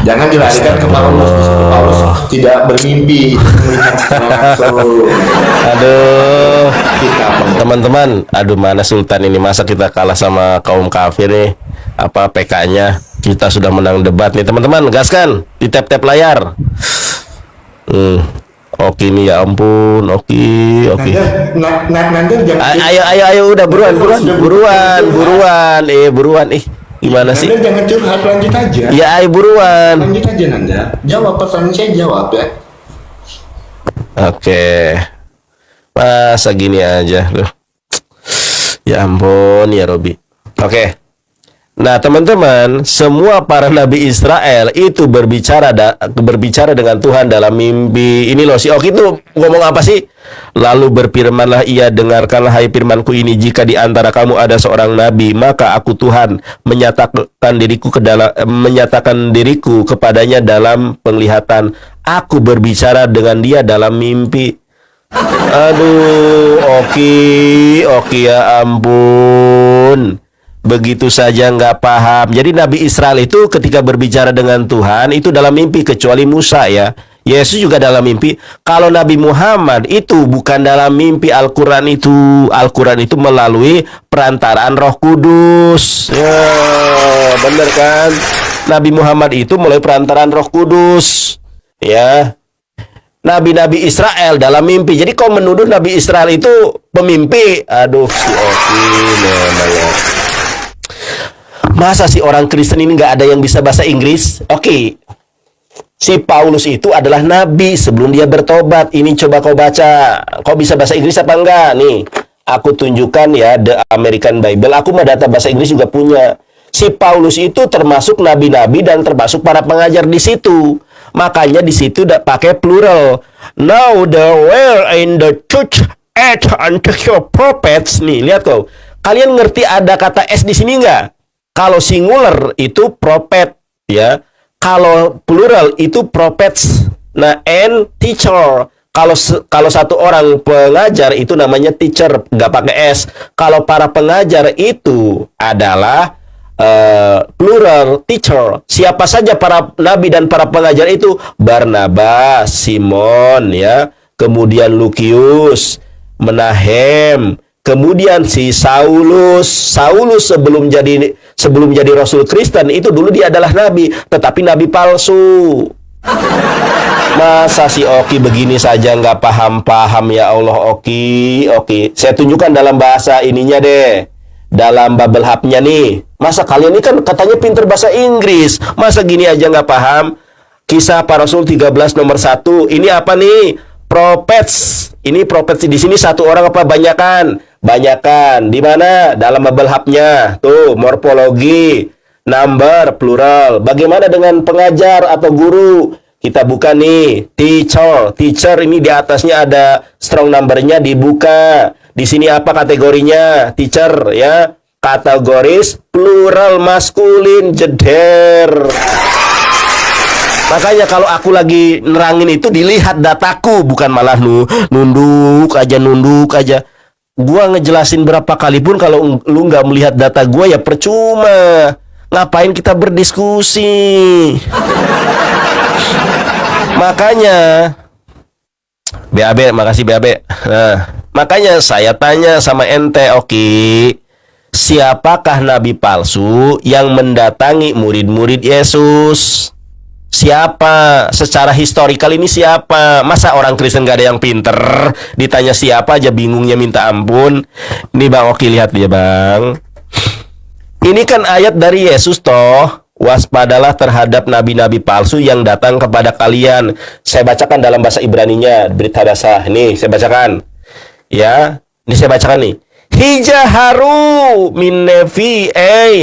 S4: Jangan dilarikan ke Paulus. Paulus tidak bermimpi melihat secara langsung.
S9: Aduh,
S4: Kita
S9: teman-teman, aduh mana Sultan ini, masa kita kalah sama kaum kafir nih? Apa PK-nya? Kita sudah menang debat nih teman-teman, gaskan di tap-tap layar. Oke nih, ya ampun, oke.
S4: Nandar jangan.
S9: Ayo, udah buruan. Gimana sih?
S4: Nandar jangan curhat, lanjut aja.
S9: Ya, ayo buruan.
S4: Lanjut aja Nandar. Jawab pertanyaan saya, jawab ya.
S9: Oke. Masa gini aja loh. Ya ampun ya Robi. Oke. Nah teman-teman, semua para nabi Israel itu berbicara dengan Tuhan dalam mimpi. Ini loh si Oki itu ngomong apa sih? Lalu berfirmanlah ia, dengarkanlah hai firmanku ini, jika di antara kamu ada seorang nabi, maka aku Tuhan menyatakan diriku kepadanya dalam penglihatan. Aku berbicara dengan dia dalam mimpi. Aduh, Oki ya ampun. Begitu saja nggak paham. Jadi Nabi Israel itu ketika berbicara dengan Tuhan itu dalam mimpi, kecuali Musa ya. Yesus juga dalam mimpi. Kalau Nabi Muhammad itu bukan dalam mimpi. Al-Quran itu melalui perantaraan Roh Kudus. Ya, bener kan? Nabi Muhammad itu melalui perantaraan Roh Kudus. Ya. Nabi-nabi Israel dalam mimpi. Jadi kau menuduh Nabi Israel itu pemimpi. Aduh, si Oki memangnya. Masa sih orang Kristen ini nggak ada yang bisa bahasa Inggris? Oke. Si Paulus itu adalah nabi sebelum dia bertobat. Ini coba kau baca. Kau bisa bahasa Inggris apa enggak? Nih, aku tunjukkan ya The American Bible. Aku mah data bahasa Inggris juga punya. Si Paulus itu termasuk nabi-nabi dan termasuk para pengajar di situ. Makanya di situ udah pakai plural. Now there were in the church at Antioch prophets. Nih, lihat kau. Kalian ngerti ada kata S di sini nggak? Kalau singular itu prophet, ya. Kalau plural itu prophets. Nah, and teacher. Kalau satu orang pengajar itu namanya teacher, nggak pakai S. Kalau para pengajar itu adalah plural teacher. Siapa saja para nabi dan para pengajar itu? Barnabas, Simon, ya. Kemudian Lukius, Menahem. Kemudian si Saulus sebelum jadi Rasul Kristen itu dulu dia adalah nabi, tetapi nabi palsu. Masa si Oki begini saja nggak paham ya Allah Oki. Saya tunjukkan dalam bahasa ininya deh, dalam Bubble Hub-nya nih. Masa kalian ini kan katanya pinter bahasa Inggris, masa gini aja nggak paham? Kisah Para Rasul 13 nomor 1. Ini apa nih? Prophets. Ini prophets di sini satu orang apa banyakan? Banyakan. Di mana? Dalam Bubble Hub-nya. Tuh, morfologi, number, plural. Bagaimana dengan pengajar atau guru? Kita buka nih, teacher. Teacher ini di atasnya ada strong number-nya, dibuka. Di sini apa kategorinya? Teacher, ya. Kategoris plural maskulin, jeder. Makanya kalau aku lagi nerangin itu dilihat dataku, bukan malah nunduk aja. Gua ngejelasin berapa kali pun kalau lu nggak melihat data gua ya percuma. Ngapain kita berdiskusi? Makanya BAB, makasih BAB. Nah, makanya saya tanya sama ente, Oki, siapakah nabi palsu yang mendatangi murid-murid Yesus? Siapa? Secara historikal ini siapa? Masa orang Kristen gak ada yang pinter? Ditanya siapa aja bingungnya minta ampun. Ini Bang Oki lihat dia Bang. Ini kan ayat dari Yesus toh. waspadalah terhadap nabi-nabi palsu yang datang kepada kalian. Saya bacakan dalam bahasa Ibraninya, berita basah. Nih, saya bacakan. Ya, ini saya bacakan nih. Hijaharu min nevi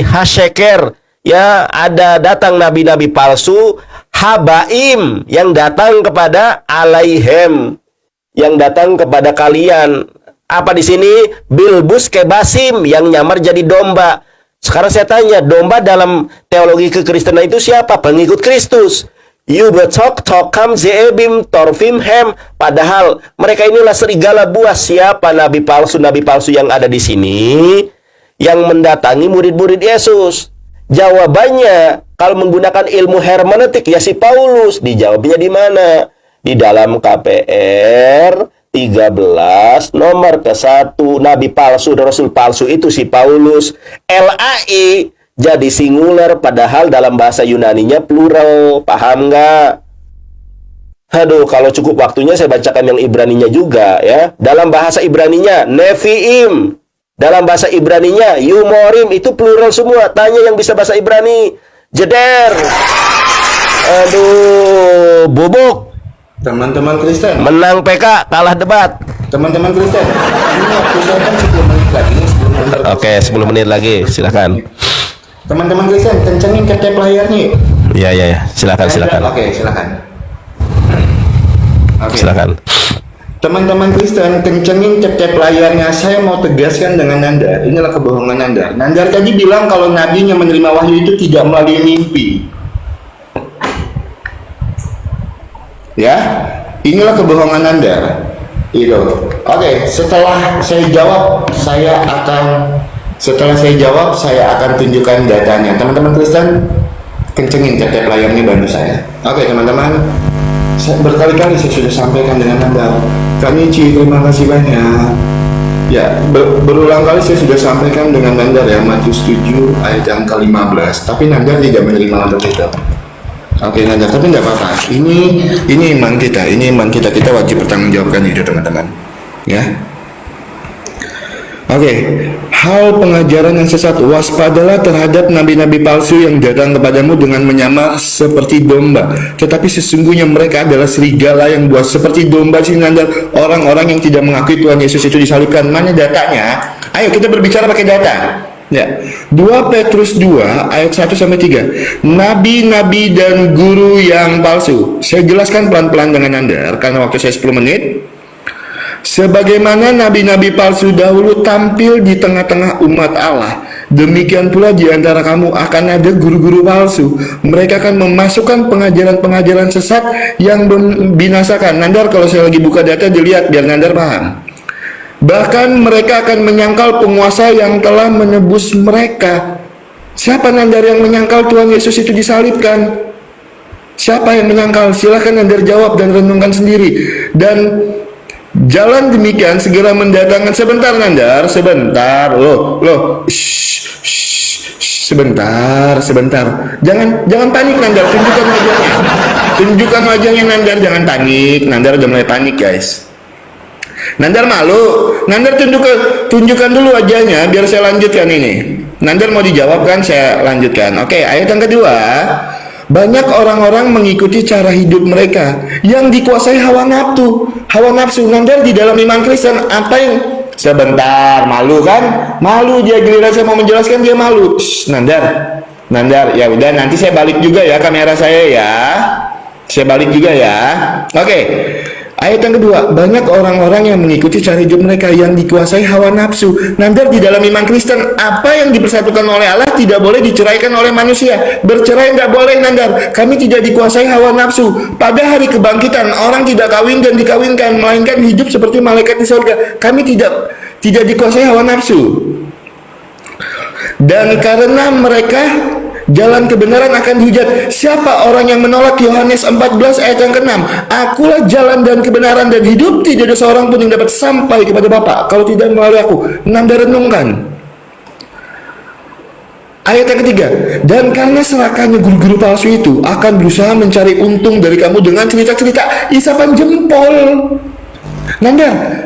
S9: hasyeker. Ya, ada datang nabi-nabi palsu, habaim, yang datang kepada alaihem, yang datang kepada kalian. Apa di sini? Bilbus kebasim, yang nyamar jadi domba. Sekarang saya tanya, domba dalam teologi kekristenan itu siapa? Pengikut Kristus. Yubetok tokam zeebim torfim hem. Padahal mereka inilah serigala buas. Siapa nabi palsu yang ada di sini yang mendatangi murid-murid Yesus? Jawabannya, kalau menggunakan ilmu hermeneutik, ya si Paulus. Dijawabnya di mana? Di dalam KPR 13 nomor ke-1. Nabi palsu dan rasul palsu itu si Paulus. LAI jadi singular, padahal dalam bahasa Yunaninya plural. Paham nggak? Aduh, kalau cukup waktunya saya bacakan yang Ibraninya juga ya. Dalam bahasa Ibraninya Neviim, dalam bahasa Ibraninya Yumorim, itu plural semua. Tanya yang bisa bahasa Ibrani. Jeder. Aduh, bubuk.
S4: Teman-teman Kristen,
S9: Menang PK, kalah debat.
S4: teman-teman Kristen, ini waktu saya kan 10 menit lagi nih sebelum berbuka.
S9: Oke, 10 menit lagi, silakan.
S4: Teman-teman Kristen, kencengin tap layarnya yuk.
S9: Ya, silakan.
S4: Oke, silakan. Oke.
S9: Silakan.
S4: Teman-teman Kristen, kencengin tap layarnya. Saya mau tegaskan dengan Nanda, inilah kebohongan Nanda. Nanda tadi bilang kalau nabinya menerima wahyu itu tidak melalui mimpi. Ya, inilah kebohongan Anda. Itu. Oke, setelah saya jawab, saya akan tunjukkan datanya. Teman-teman Kristen, kencengin tap layarnya, bantu saya. Oke, teman-teman. Berkali-kali saya sudah sampaikan dengan Anda. Kanichi, terima kasih banyak. Ya, berulang kali saya sudah sampaikan dengan Nanda ya, Matius 7 ayat yang ke-15. Tapi Nanda tidak menerima untuk itu. Oke, Nanda, tapi nggak apa-apa. Ini iman kita, kita wajib bertanggungjawabkan itu, teman-teman. Ya. Oke, hal pengajaran yang sesat. Waspadalah terhadap nabi-nabi palsu yang datang kepadamu dengan menyamar seperti domba, tetapi sesungguhnya mereka adalah serigala yang buas. Seperti domba sih, Nanda. Orang-orang yang tidak mengakui Tuhan Yesus itu disalibkan. Mana datanya? Ayo kita berbicara pakai data. Ya, 2 Petrus 2 ayat 1-3. Nabi-nabi dan guru yang palsu. Saya jelaskan pelan-pelan dengan Anda karena waktu saya 10 menit. Sebagaimana nabi-nabi palsu dahulu tampil di tengah-tengah umat Allah, demikian pula di antara kamu akan ada guru-guru palsu. Mereka akan memasukkan pengajaran-pengajaran sesat yang membinasakan. Nandar, kalau saya lagi buka data dilihat biar Nandar paham. Bahkan mereka akan menyangkal penguasa yang telah menebus mereka. Siapa Nandar yang menyangkal Tuhan Yesus itu disalibkan? Siapa yang menyangkal? Silahkan Nandar jawab dan renungkan sendiri. Dan jalan demikian segera mendatangkan. Sebentar Nandar, sebentar. Sebentar. Jangan panik Nandar, tunjukkan wajahnya. Tunjukkan wajahnya Nandar, jangan panik. Nandar udah mulai panik, guys. Nandar malu. Nandar tunjukkan dulu wajahnya biar saya lanjutkan ini. Nandar mau dijawab kan, saya lanjutkan. Oke, ayat yang kedua. Banyak orang-orang mengikuti cara hidup mereka yang dikuasai hawa nafsu. Nandar di dalam iman Kristen apa yang sebentar, malu kan? Malu dia, giliran saya mau menjelaskan dia malu. Nandar, ya udah, nanti saya balik juga ya kamera saya ya. Saya balik juga ya. Oke. Ayat yang kedua, banyak orang-orang yang mengikuti cara hidup mereka yang dikuasai hawa nafsu. Nandar di dalam iman Kristen, apa yang dipersatukan oleh Allah tidak boleh diceraikan oleh manusia. Bercerai nggak boleh, Nandar. Kami tidak dikuasai hawa nafsu. Pada hari kebangkitan, orang tidak kawin dan dikawinkan, melainkan hidup seperti malaikat di surga. Kami tidak dikuasai hawa nafsu. Dan karena mereka jalan kebenaran akan dihujat. Siapa orang yang menolak Yohanes 14 ayat yang ke-6? Akulah jalan dan kebenaran dan hidup, tidak ada seorang pun yang dapat sampai kepada Bapa kalau tidak melalui aku. Nanda renungkan. Ayat yang ketiga. Dan karena serakahnya guru-guru palsu itu akan berusaha mencari untung dari kamu dengan cerita-cerita isapan jempol. Nanda,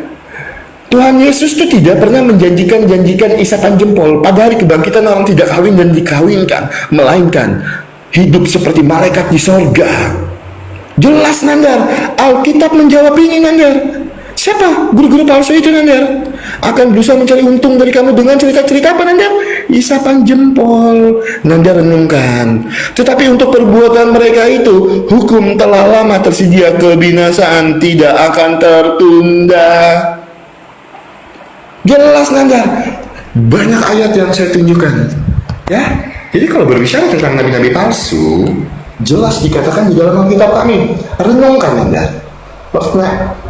S4: Tuhan Yesus itu tidak pernah menjanjikan isapan jempol. Pada hari kebangkitan orang tidak kawin dan dikawinkan, melainkan hidup seperti malaikat di sorga. Jelas Nandar, Alkitab menjawab ini Nandar. Siapa guru-guru palsu itu Nandar? Akan berusaha mencari untung dari kamu dengan cerita-cerita apa Nandar? Isapan jempol. Nandar renungkan. Tetapi untuk perbuatan mereka itu, hukum telah lama tersedia, kebinasaan tidak akan tertunda. Jelas Nandar. Banyak ayat yang saya tunjukkan. Ya, jadi kalau berbicara tentang nabi-nabi palsu, jelas dikatakan di dalam Alkitab kami. Renungkan Nandar.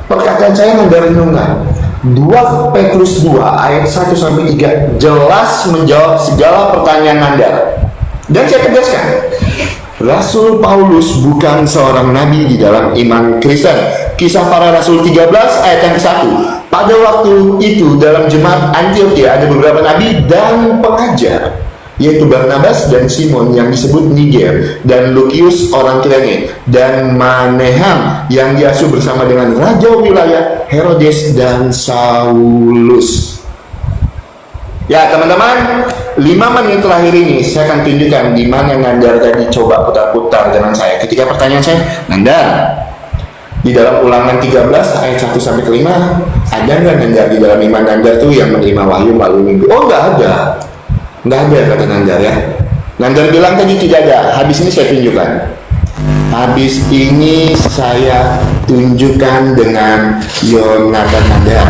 S4: Perkataan saya Nandar renungkan. 2 Petrus 2 ayat 1-3 jelas menjawab segala pertanyaan Nandar. Dan saya tegaskan, Rasul Paulus bukan seorang nabi di dalam iman Kristen. Kisah Para Rasul 13 ayat yang ke-1. Pada waktu itu dalam jemaat Antiokhia ada beberapa nabi dan pengajar, yaitu Barnabas dan Simon yang disebut Niger, dan Lukius orang Kirene, dan Maneham yang diasuh bersama dengan raja wilayah Herodes dan Saulus. Ya teman-teman, 5 menit terakhir ini saya akan tunjukkan di mana Nandar tadi coba putar-putar dengan saya. Ketika pertanyaan saya, Nandar, di dalam Ulangan 13 ayat 1-5 ada nggak Nandar di dalam iman Nandar tuh yang menerima wahyu melalui mimpi? Oh nggak ada. Nggak ada kata Nandar ya. Nandar bilang tadi tidak ada. Habis ini saya tunjukkan. Habis ini saya tunjukkan dengan Yonatan Nandar.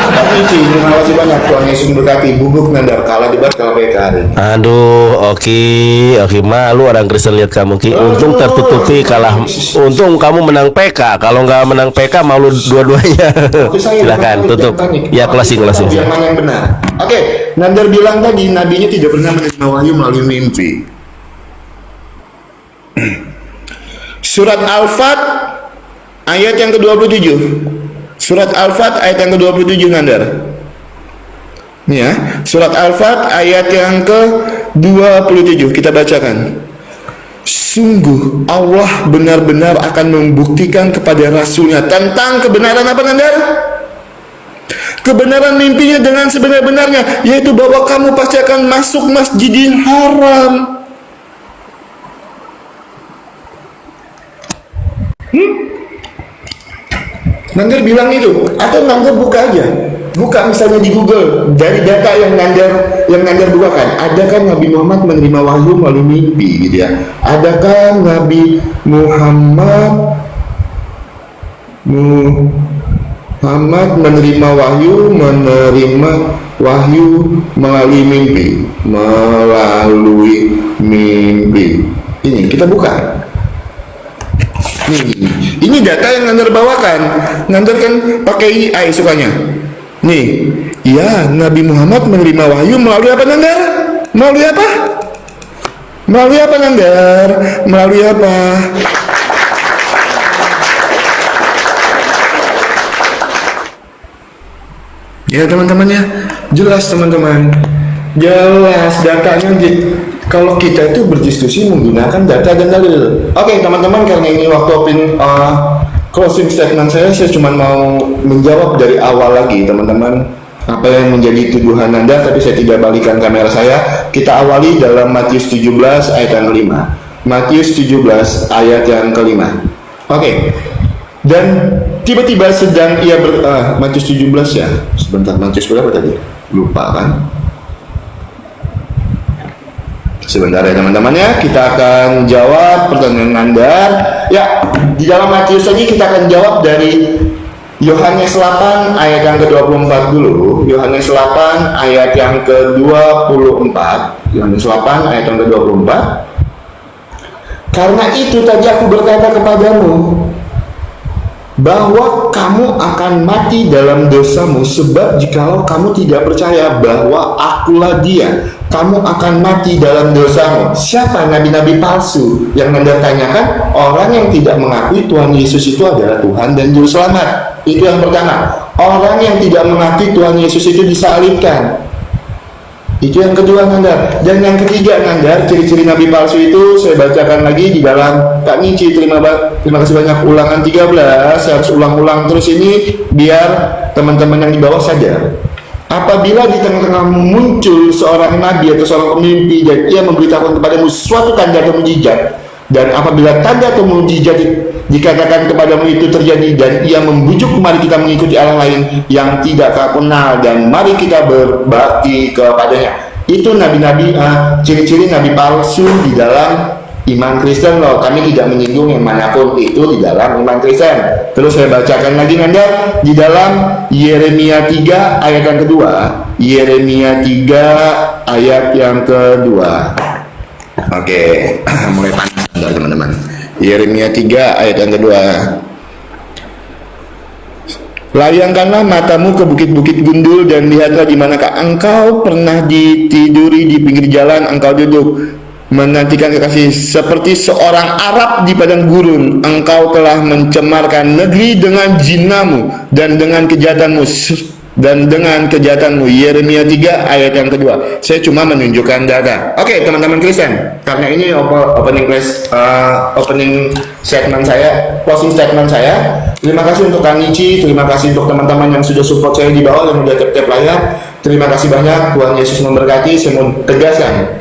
S4: Tapi terima kasih banyak, Tuhan Yesus berkati. Bubuk Nandar kalah debat kalau PK.
S9: Aduh, oke, malu orang Kristen lihat kamu Ki. Untung tertutupi kalah. Untung kamu menang PK. Kalau nggak menang PK malu dua-duanya. Silakan tutup. Ya closing.
S4: Yang mana yang benar? Oke, Nandar bilang tadi nabinya tidak pernah menerima wahyu melalui mimpi. Surat Al-Fat ayat yang ke-27. Surat Al-Fat ayat yang ke-27 Nandar. Ini ya, surat Al-Fat ayat yang ke-27 kita bacakan. Sungguh Allah benar-benar akan membuktikan kepada Rasulnya tentang kebenaran apa Nandar? Kebenaran mimpinya dengan sebenar-benarnya, yaitu bahwa kamu pasti akan masuk Masjidil Haram. Nandar bilang itu, atau Nandar buka aja, buka misalnya di Google dari data yang Nandar bukakan, adakah Nabi Muhammad menerima wahyu melalui mimpi gitu ya? Adakah Nabi Muhammad menerima wahyu melalui mimpi? Ini kita buka. Ini data yang Nandar bawakan. Nandar kan pakai AI sukanya. Nih, ya Nabi Muhammad menerima wahyu melalui apa Nandar? Melalui apa Nandar? Melalui apa? Ya teman-teman ya, jelas teman-teman. Jelas datanya kalau kita itu berdiskusi menggunakan data dan dalil. Oke teman-teman, karena ini waktu closing statement saya cuma mau menjawab dari awal lagi teman-teman apa yang menjadi tuduhan Anda, tapi saya tidak balikan kamera saya. Kita awali dalam Matius 17 ayat yang ke-5. Matius 17 ayat yang ke-5. Oke. Dan tiba-tiba sedang ia Matius 17 ya. Sebentar, Matius berapa tadi? Lupa kan? Sebentar ya teman-teman ya, kita akan jawab pertanyaan Nandar. Ya, di dalam Matius ini kita akan jawab dari Yohanes 8 ayat yang ke-24 dulu. Yohanes 8 ayat yang ke-24. Yohanes 8 ayat yang ke-24. Karena itu tadi aku berkata kepadamu bahwa kamu akan mati dalam dosamu, sebab jikalau kamu tidak percaya bahwa akulah dia, kamu akan mati dalam dosamu. Siapa nabi-nabi palsu yang Anda tanyakan? Orang yang tidak mengakui Tuhan Yesus itu adalah Tuhan dan Juru Selamat. Itu yang pertama. Orang yang tidak mengakui Tuhan Yesus itu disalibkan. Itu yang kedua Nandar. Dan yang ketiga Nandar, ciri-ciri nabi palsu itu saya bacakan lagi di dalam Kak Nici. Terima kasih banyak. Ulangan 13. Saya harus ulang-ulang terus ini biar teman-teman yang di bawah sadar. Apabila di tengah-tengah muncul seorang nabi atau seorang pemimpi dan ia memberitakan kepadamu suatu tanda atau mujizat, dan apabila tanda atau mujizat dikatakan kepadamu itu terjadi dan ia membujuk mari kita mengikuti Allah lain yang tidak kau kenal dan mari kita berbakti kepadanya. Itu nabi-nabi, ciri-ciri nabi palsu di dalam iman Kristen loh. Kami tidak menyinggung yang manapun itu di dalam iman Kristen. Terus saya bacakan lagi Nanda di dalam Yeremia 3 ayat yang kedua. Yeremia 3 ayat yang kedua. Oke, mulai panas teman-teman. Yeremia 3 ayat yang kedua. Layangkanlah matamu ke bukit-bukit gundul dan lihatlah di manakah engkau pernah ditiduri di pinggir jalan engkau duduk menantikan kekasih seperti seorang Arab di padang gurun. Engkau telah mencemarkan negeri dengan zinamu dan dengan kejahatanmu Yeremia 3 ayat yang kedua. Saya cuma menunjukkan data. Oke, teman-teman Kristen, karena ini opening statement saya, closing statement saya. Terima kasih untuk Kang Nici, terima kasih untuk teman-teman yang sudah support saya di bawah yang udah tap-tap layar. Terima kasih banyak, Tuhan Yesus memberkati. Saya mau tegaskan,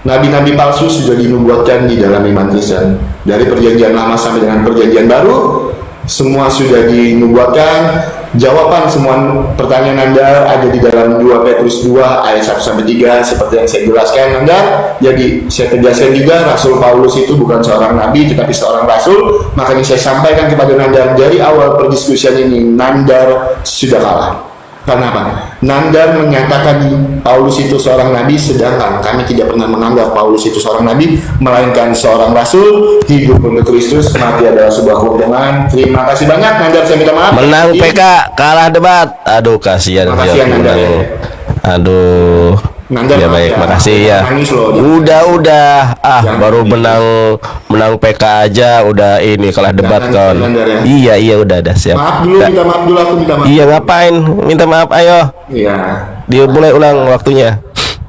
S4: nabi-nabi palsu sudah dinubuatkan di dalam iman Kristen. Dari perjanjian lama sampai dengan perjanjian baru, semua sudah dinubuatkan. Jawaban semua pertanyaan Anda ada di dalam 2 Petrus 2 ayat 1-3 seperti yang saya jelaskan Anda. Jadi saya tegaskan juga, Rasul Paulus itu bukan seorang nabi tetapi seorang rasul. Makanya saya sampaikan kepada Nandar dari awal perdiskusian ini, Nandar sudah kalah. Karena apa? Nandar menyatakan Paulus itu seorang nabi, sedangkan kami tidak pernah menganggap Paulus itu seorang nabi, melainkan seorang rasul, hidup untuk Kristus, mati adalah sebuah keuntungan. Terima kasih banyak Nandar, saya minta maaf.
S9: Menang PK, kalah debat. Aduh, kasihan.
S4: Makasih ya, Nandar.
S9: Aduh.
S4: Nandar,
S9: Ya baik, makasih ya.
S4: Nangis loh.
S9: Udah.
S4: Jangan
S9: Baru
S4: nangis.
S9: menang PK aja udah ini kalah debat
S4: nangis,
S9: kawan.
S4: Nandar ya.
S9: Iya, udah siap.
S4: Maaf dulu, minta maaf dulu, aku minta maaf.
S9: Iya, ngapain? Minta maaf, ayo.
S4: Iya.
S9: Dia mulai ulang waktunya.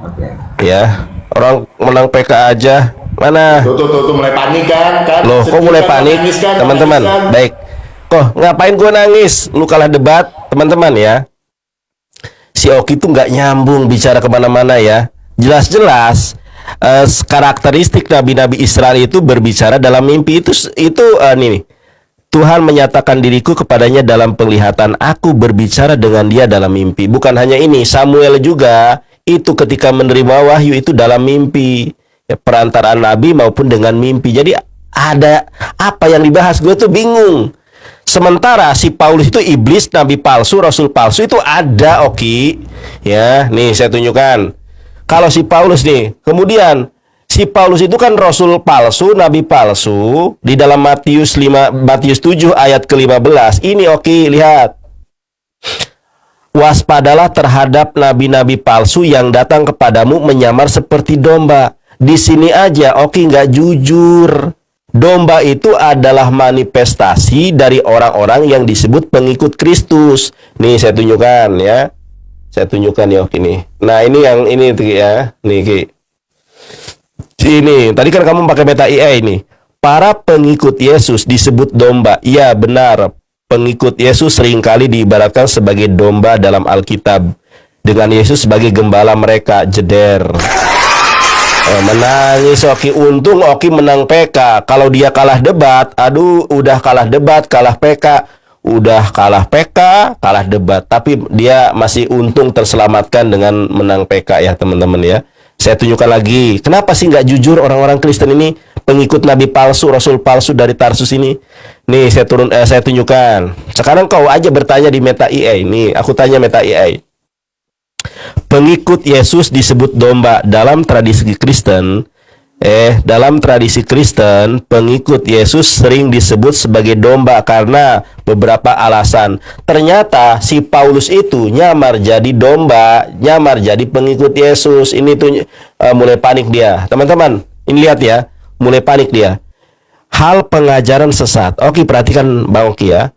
S4: Oke.
S9: Ya, orang menang PK aja. Mana?
S4: Tuh mulai panik kan?
S9: Loh, kok mulai panik, teman-teman? Baik. Kok ngapain gua nangis? Lu kalah debat, teman-teman ya. Si Oki tuh nggak nyambung bicara kemana-mana ya. Jelas-jelas karakteristik nabi-nabi Israel itu berbicara dalam mimpi itu nih. Tuhan menyatakan diriku kepadanya dalam penglihatan. Aku berbicara dengan dia dalam mimpi. Bukan hanya ini, Samuel juga itu ketika menerima wahyu itu dalam mimpi. Ya, perantaraan nabi maupun dengan mimpi. Jadi ada apa yang dibahas, gue tuh bingung. Sementara si Paulus itu iblis, nabi palsu, rasul palsu itu ada, Oki. Ya, nih saya tunjukkan. Kalau si Paulus nih, kemudian si Paulus itu kan rasul palsu, nabi palsu di dalam Matius 7 ayat ke-15. Ini Oki, lihat. Waspadalah terhadap nabi-nabi palsu yang datang kepadamu menyamar seperti domba. Di sini aja Oki nggak jujur. Domba itu adalah manifestasi dari orang-orang yang disebut pengikut Kristus. Nih saya tunjukkan ya. Saya tunjukkan ya ini. Nah, ini yang ini ya. Nih Ki. Ini tadi kan kamu pakai meta AI ini. Para pengikut Yesus disebut domba. Iya, benar. Pengikut Yesus seringkali diibaratkan sebagai domba dalam Alkitab. Dengan Yesus sebagai gembala mereka, jeder. Menangis Oki, untung Oki menang PK. Kalau dia kalah debat, aduh udah kalah debat, kalah PK. Udah kalah PK, kalah debat. Tapi dia masih untung terselamatkan dengan menang PK ya teman-teman ya. Saya tunjukkan lagi, kenapa sih nggak jujur orang-orang Kristen ini, pengikut nabi palsu, rasul palsu dari Tarsus ini. Nih saya tunjukkan. Sekarang kau aja bertanya di Meta AI. Nih aku tanya Meta AI. Pengikut Yesus disebut domba dalam tradisi Kristen. Dalam tradisi Kristen, pengikut Yesus sering disebut sebagai domba karena beberapa alasan. Ternyata si Paulus itu nyamar jadi domba, nyamar jadi pengikut Yesus. Ini tuh mulai panik dia. Teman-teman, ini lihat ya, mulai panik dia. Hal pengajaran sesat. Oke, perhatikan Bang Oki ya.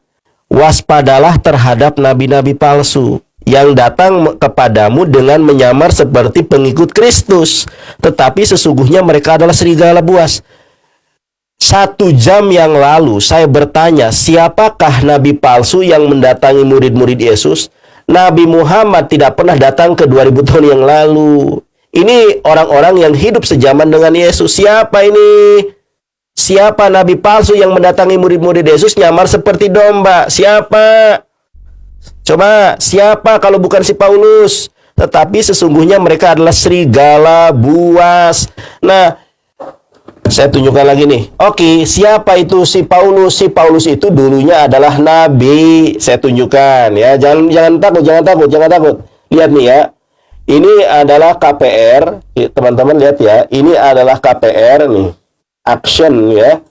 S9: Waspadalah terhadap nabi-nabi palsu yang datang kepadamu dengan menyamar seperti pengikut Kristus, tetapi sesungguhnya mereka adalah serigala buas. 1 jam yang lalu saya bertanya, siapakah nabi palsu yang mendatangi murid-murid Yesus? Nabi Muhammad tidak pernah datang ke 2000 tahun yang lalu. Ini orang-orang yang hidup sejaman dengan Yesus. Siapa ini? Siapa nabi palsu yang mendatangi murid-murid Yesus nyamar seperti domba? Siapa? Coba, siapa kalau bukan si Paulus? Tetapi sesungguhnya mereka adalah serigala buas. Nah, saya tunjukkan lagi nih. Oke, siapa itu si Paulus? Si Paulus itu dulunya adalah nabi. Saya tunjukkan ya. Jangan takut. Lihat nih ya. Ini adalah KPR. Teman-teman lihat ya. Ini adalah KPR nih. Action ya.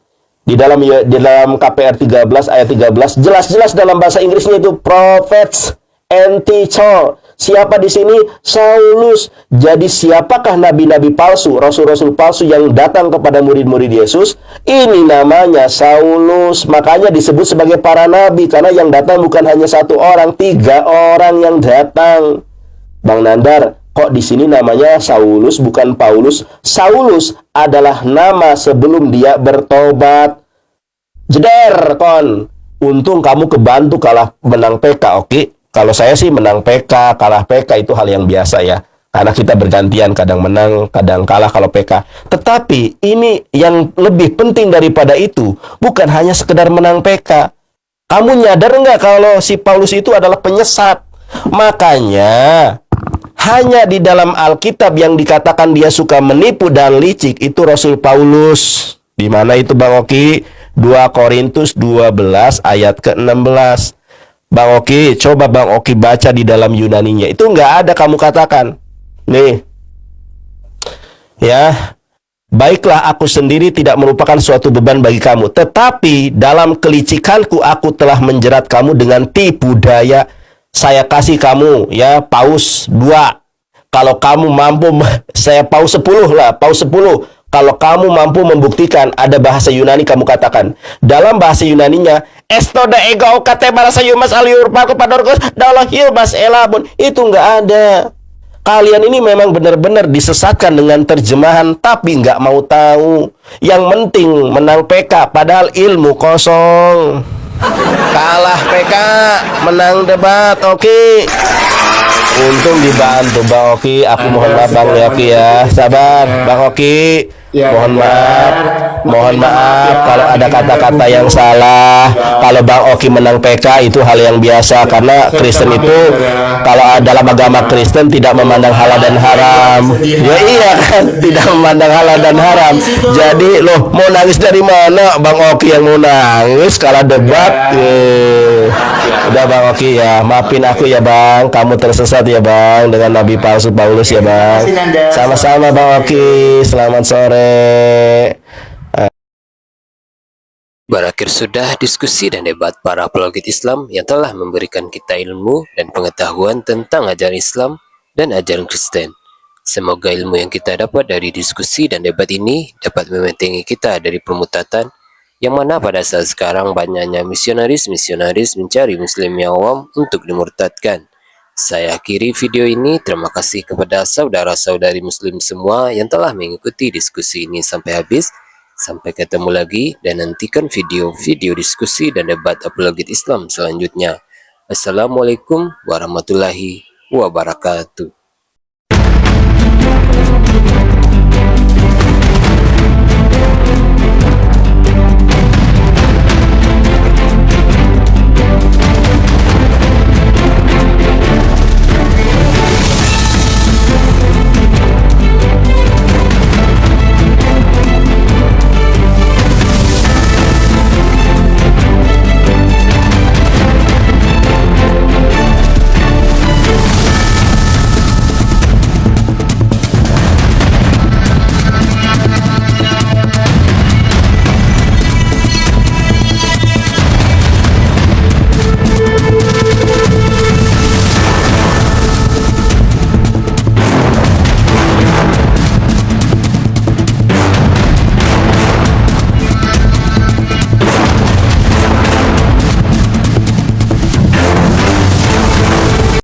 S9: Di dalam KPR 13 ayat 13 jelas-jelas dalam bahasa Inggrisnya itu prophets and teacher. Siapa di sini? Saulus. Jadi siapakah nabi-nabi palsu, rasul-rasul palsu yang datang kepada murid-murid Yesus? Ini namanya Saulus. Makanya disebut sebagai para nabi karena yang datang bukan hanya satu orang, 3 orang yang datang. Bang Nandar, kok di sini namanya Saulus bukan Paulus? Saulus adalah nama sebelum dia bertobat. Jeder, kon. Untung kamu kebantu kalah menang PK, oke? Kalau saya sih menang PK, kalah PK itu hal yang biasa ya. Karena kita bergantian, kadang menang, kadang kalah kalau PK. Tetapi ini yang lebih penting daripada itu, bukan hanya sekedar menang PK. Kamu nyadar nggak kalau si Paulus itu adalah penyesat? Makanya hanya di dalam Alkitab yang dikatakan dia suka menipu dan licik itu Rasul Paulus. Di mana itu Bang Oki? 2 Korintus 12 ayat ke-16. Bang Oki, coba Bang Oki baca di dalam Yunaninya. Itu nggak ada kamu katakan. Nih. Ya. Baiklah, aku sendiri tidak merupakan suatu beban bagi kamu. Tetapi dalam kelicikanku aku telah menjerat kamu dengan tipu daya. Saya kasih kamu ya paus 2. Kalau kamu mampu, saya paus 10 lah, paus 10. Kalau kamu mampu membuktikan ada bahasa Yunani, kamu katakan. Dalam bahasa Yunaninya, esto da ego kate barasa yumas aliur paku padorgos daulah hilbas elabun. Itu nggak ada. Kalian ini memang benar-benar disesatkan dengan terjemahan, tapi nggak mau tahu. Yang penting menang PK, padahal ilmu kosong. Kalah PK, menang debat, oke. Untung dibantu Bang Oki. Aku mohon maaf Bang Oki ya. Sabar Bang Oki. Mohon maaf kalau ada kata-kata yang salah. Kalau Bang Oki menang PK itu hal yang biasa. Karena Kristen itu kalau dalam agama Kristen tidak memandang halal dan haram. Ya iya kan, tidak memandang halal dan haram. Jadi loh, mau nangis dari mana Bang Oki yang mau nangis kalau debat? Udah Bang Oki ya, maafin aku ya Bang. Kamu tersesat ya Bang dengan nabi palsu Paulus ya Bang. Sama-sama Bang Oki. Selamat sore.
S5: Berakhir sudah diskusi dan debat para apologet Islam yang telah memberikan kita ilmu dan pengetahuan tentang ajaran Islam dan ajaran Kristen. Semoga ilmu yang kita dapat dari diskusi dan debat ini dapat membentengi kita dari permutatan yang mana pada saat sekarang banyaknya misionaris-misionaris mencari muslim yang awam untuk dimurtadkan. Saya akhiri video ini. Terima kasih kepada saudara-saudari muslim semua yang telah mengikuti diskusi ini sampai habis. Sampai ketemu lagi dan nantikan video-video diskusi dan debat apologet Islam selanjutnya. Assalamualaikum warahmatullahi wabarakatuh.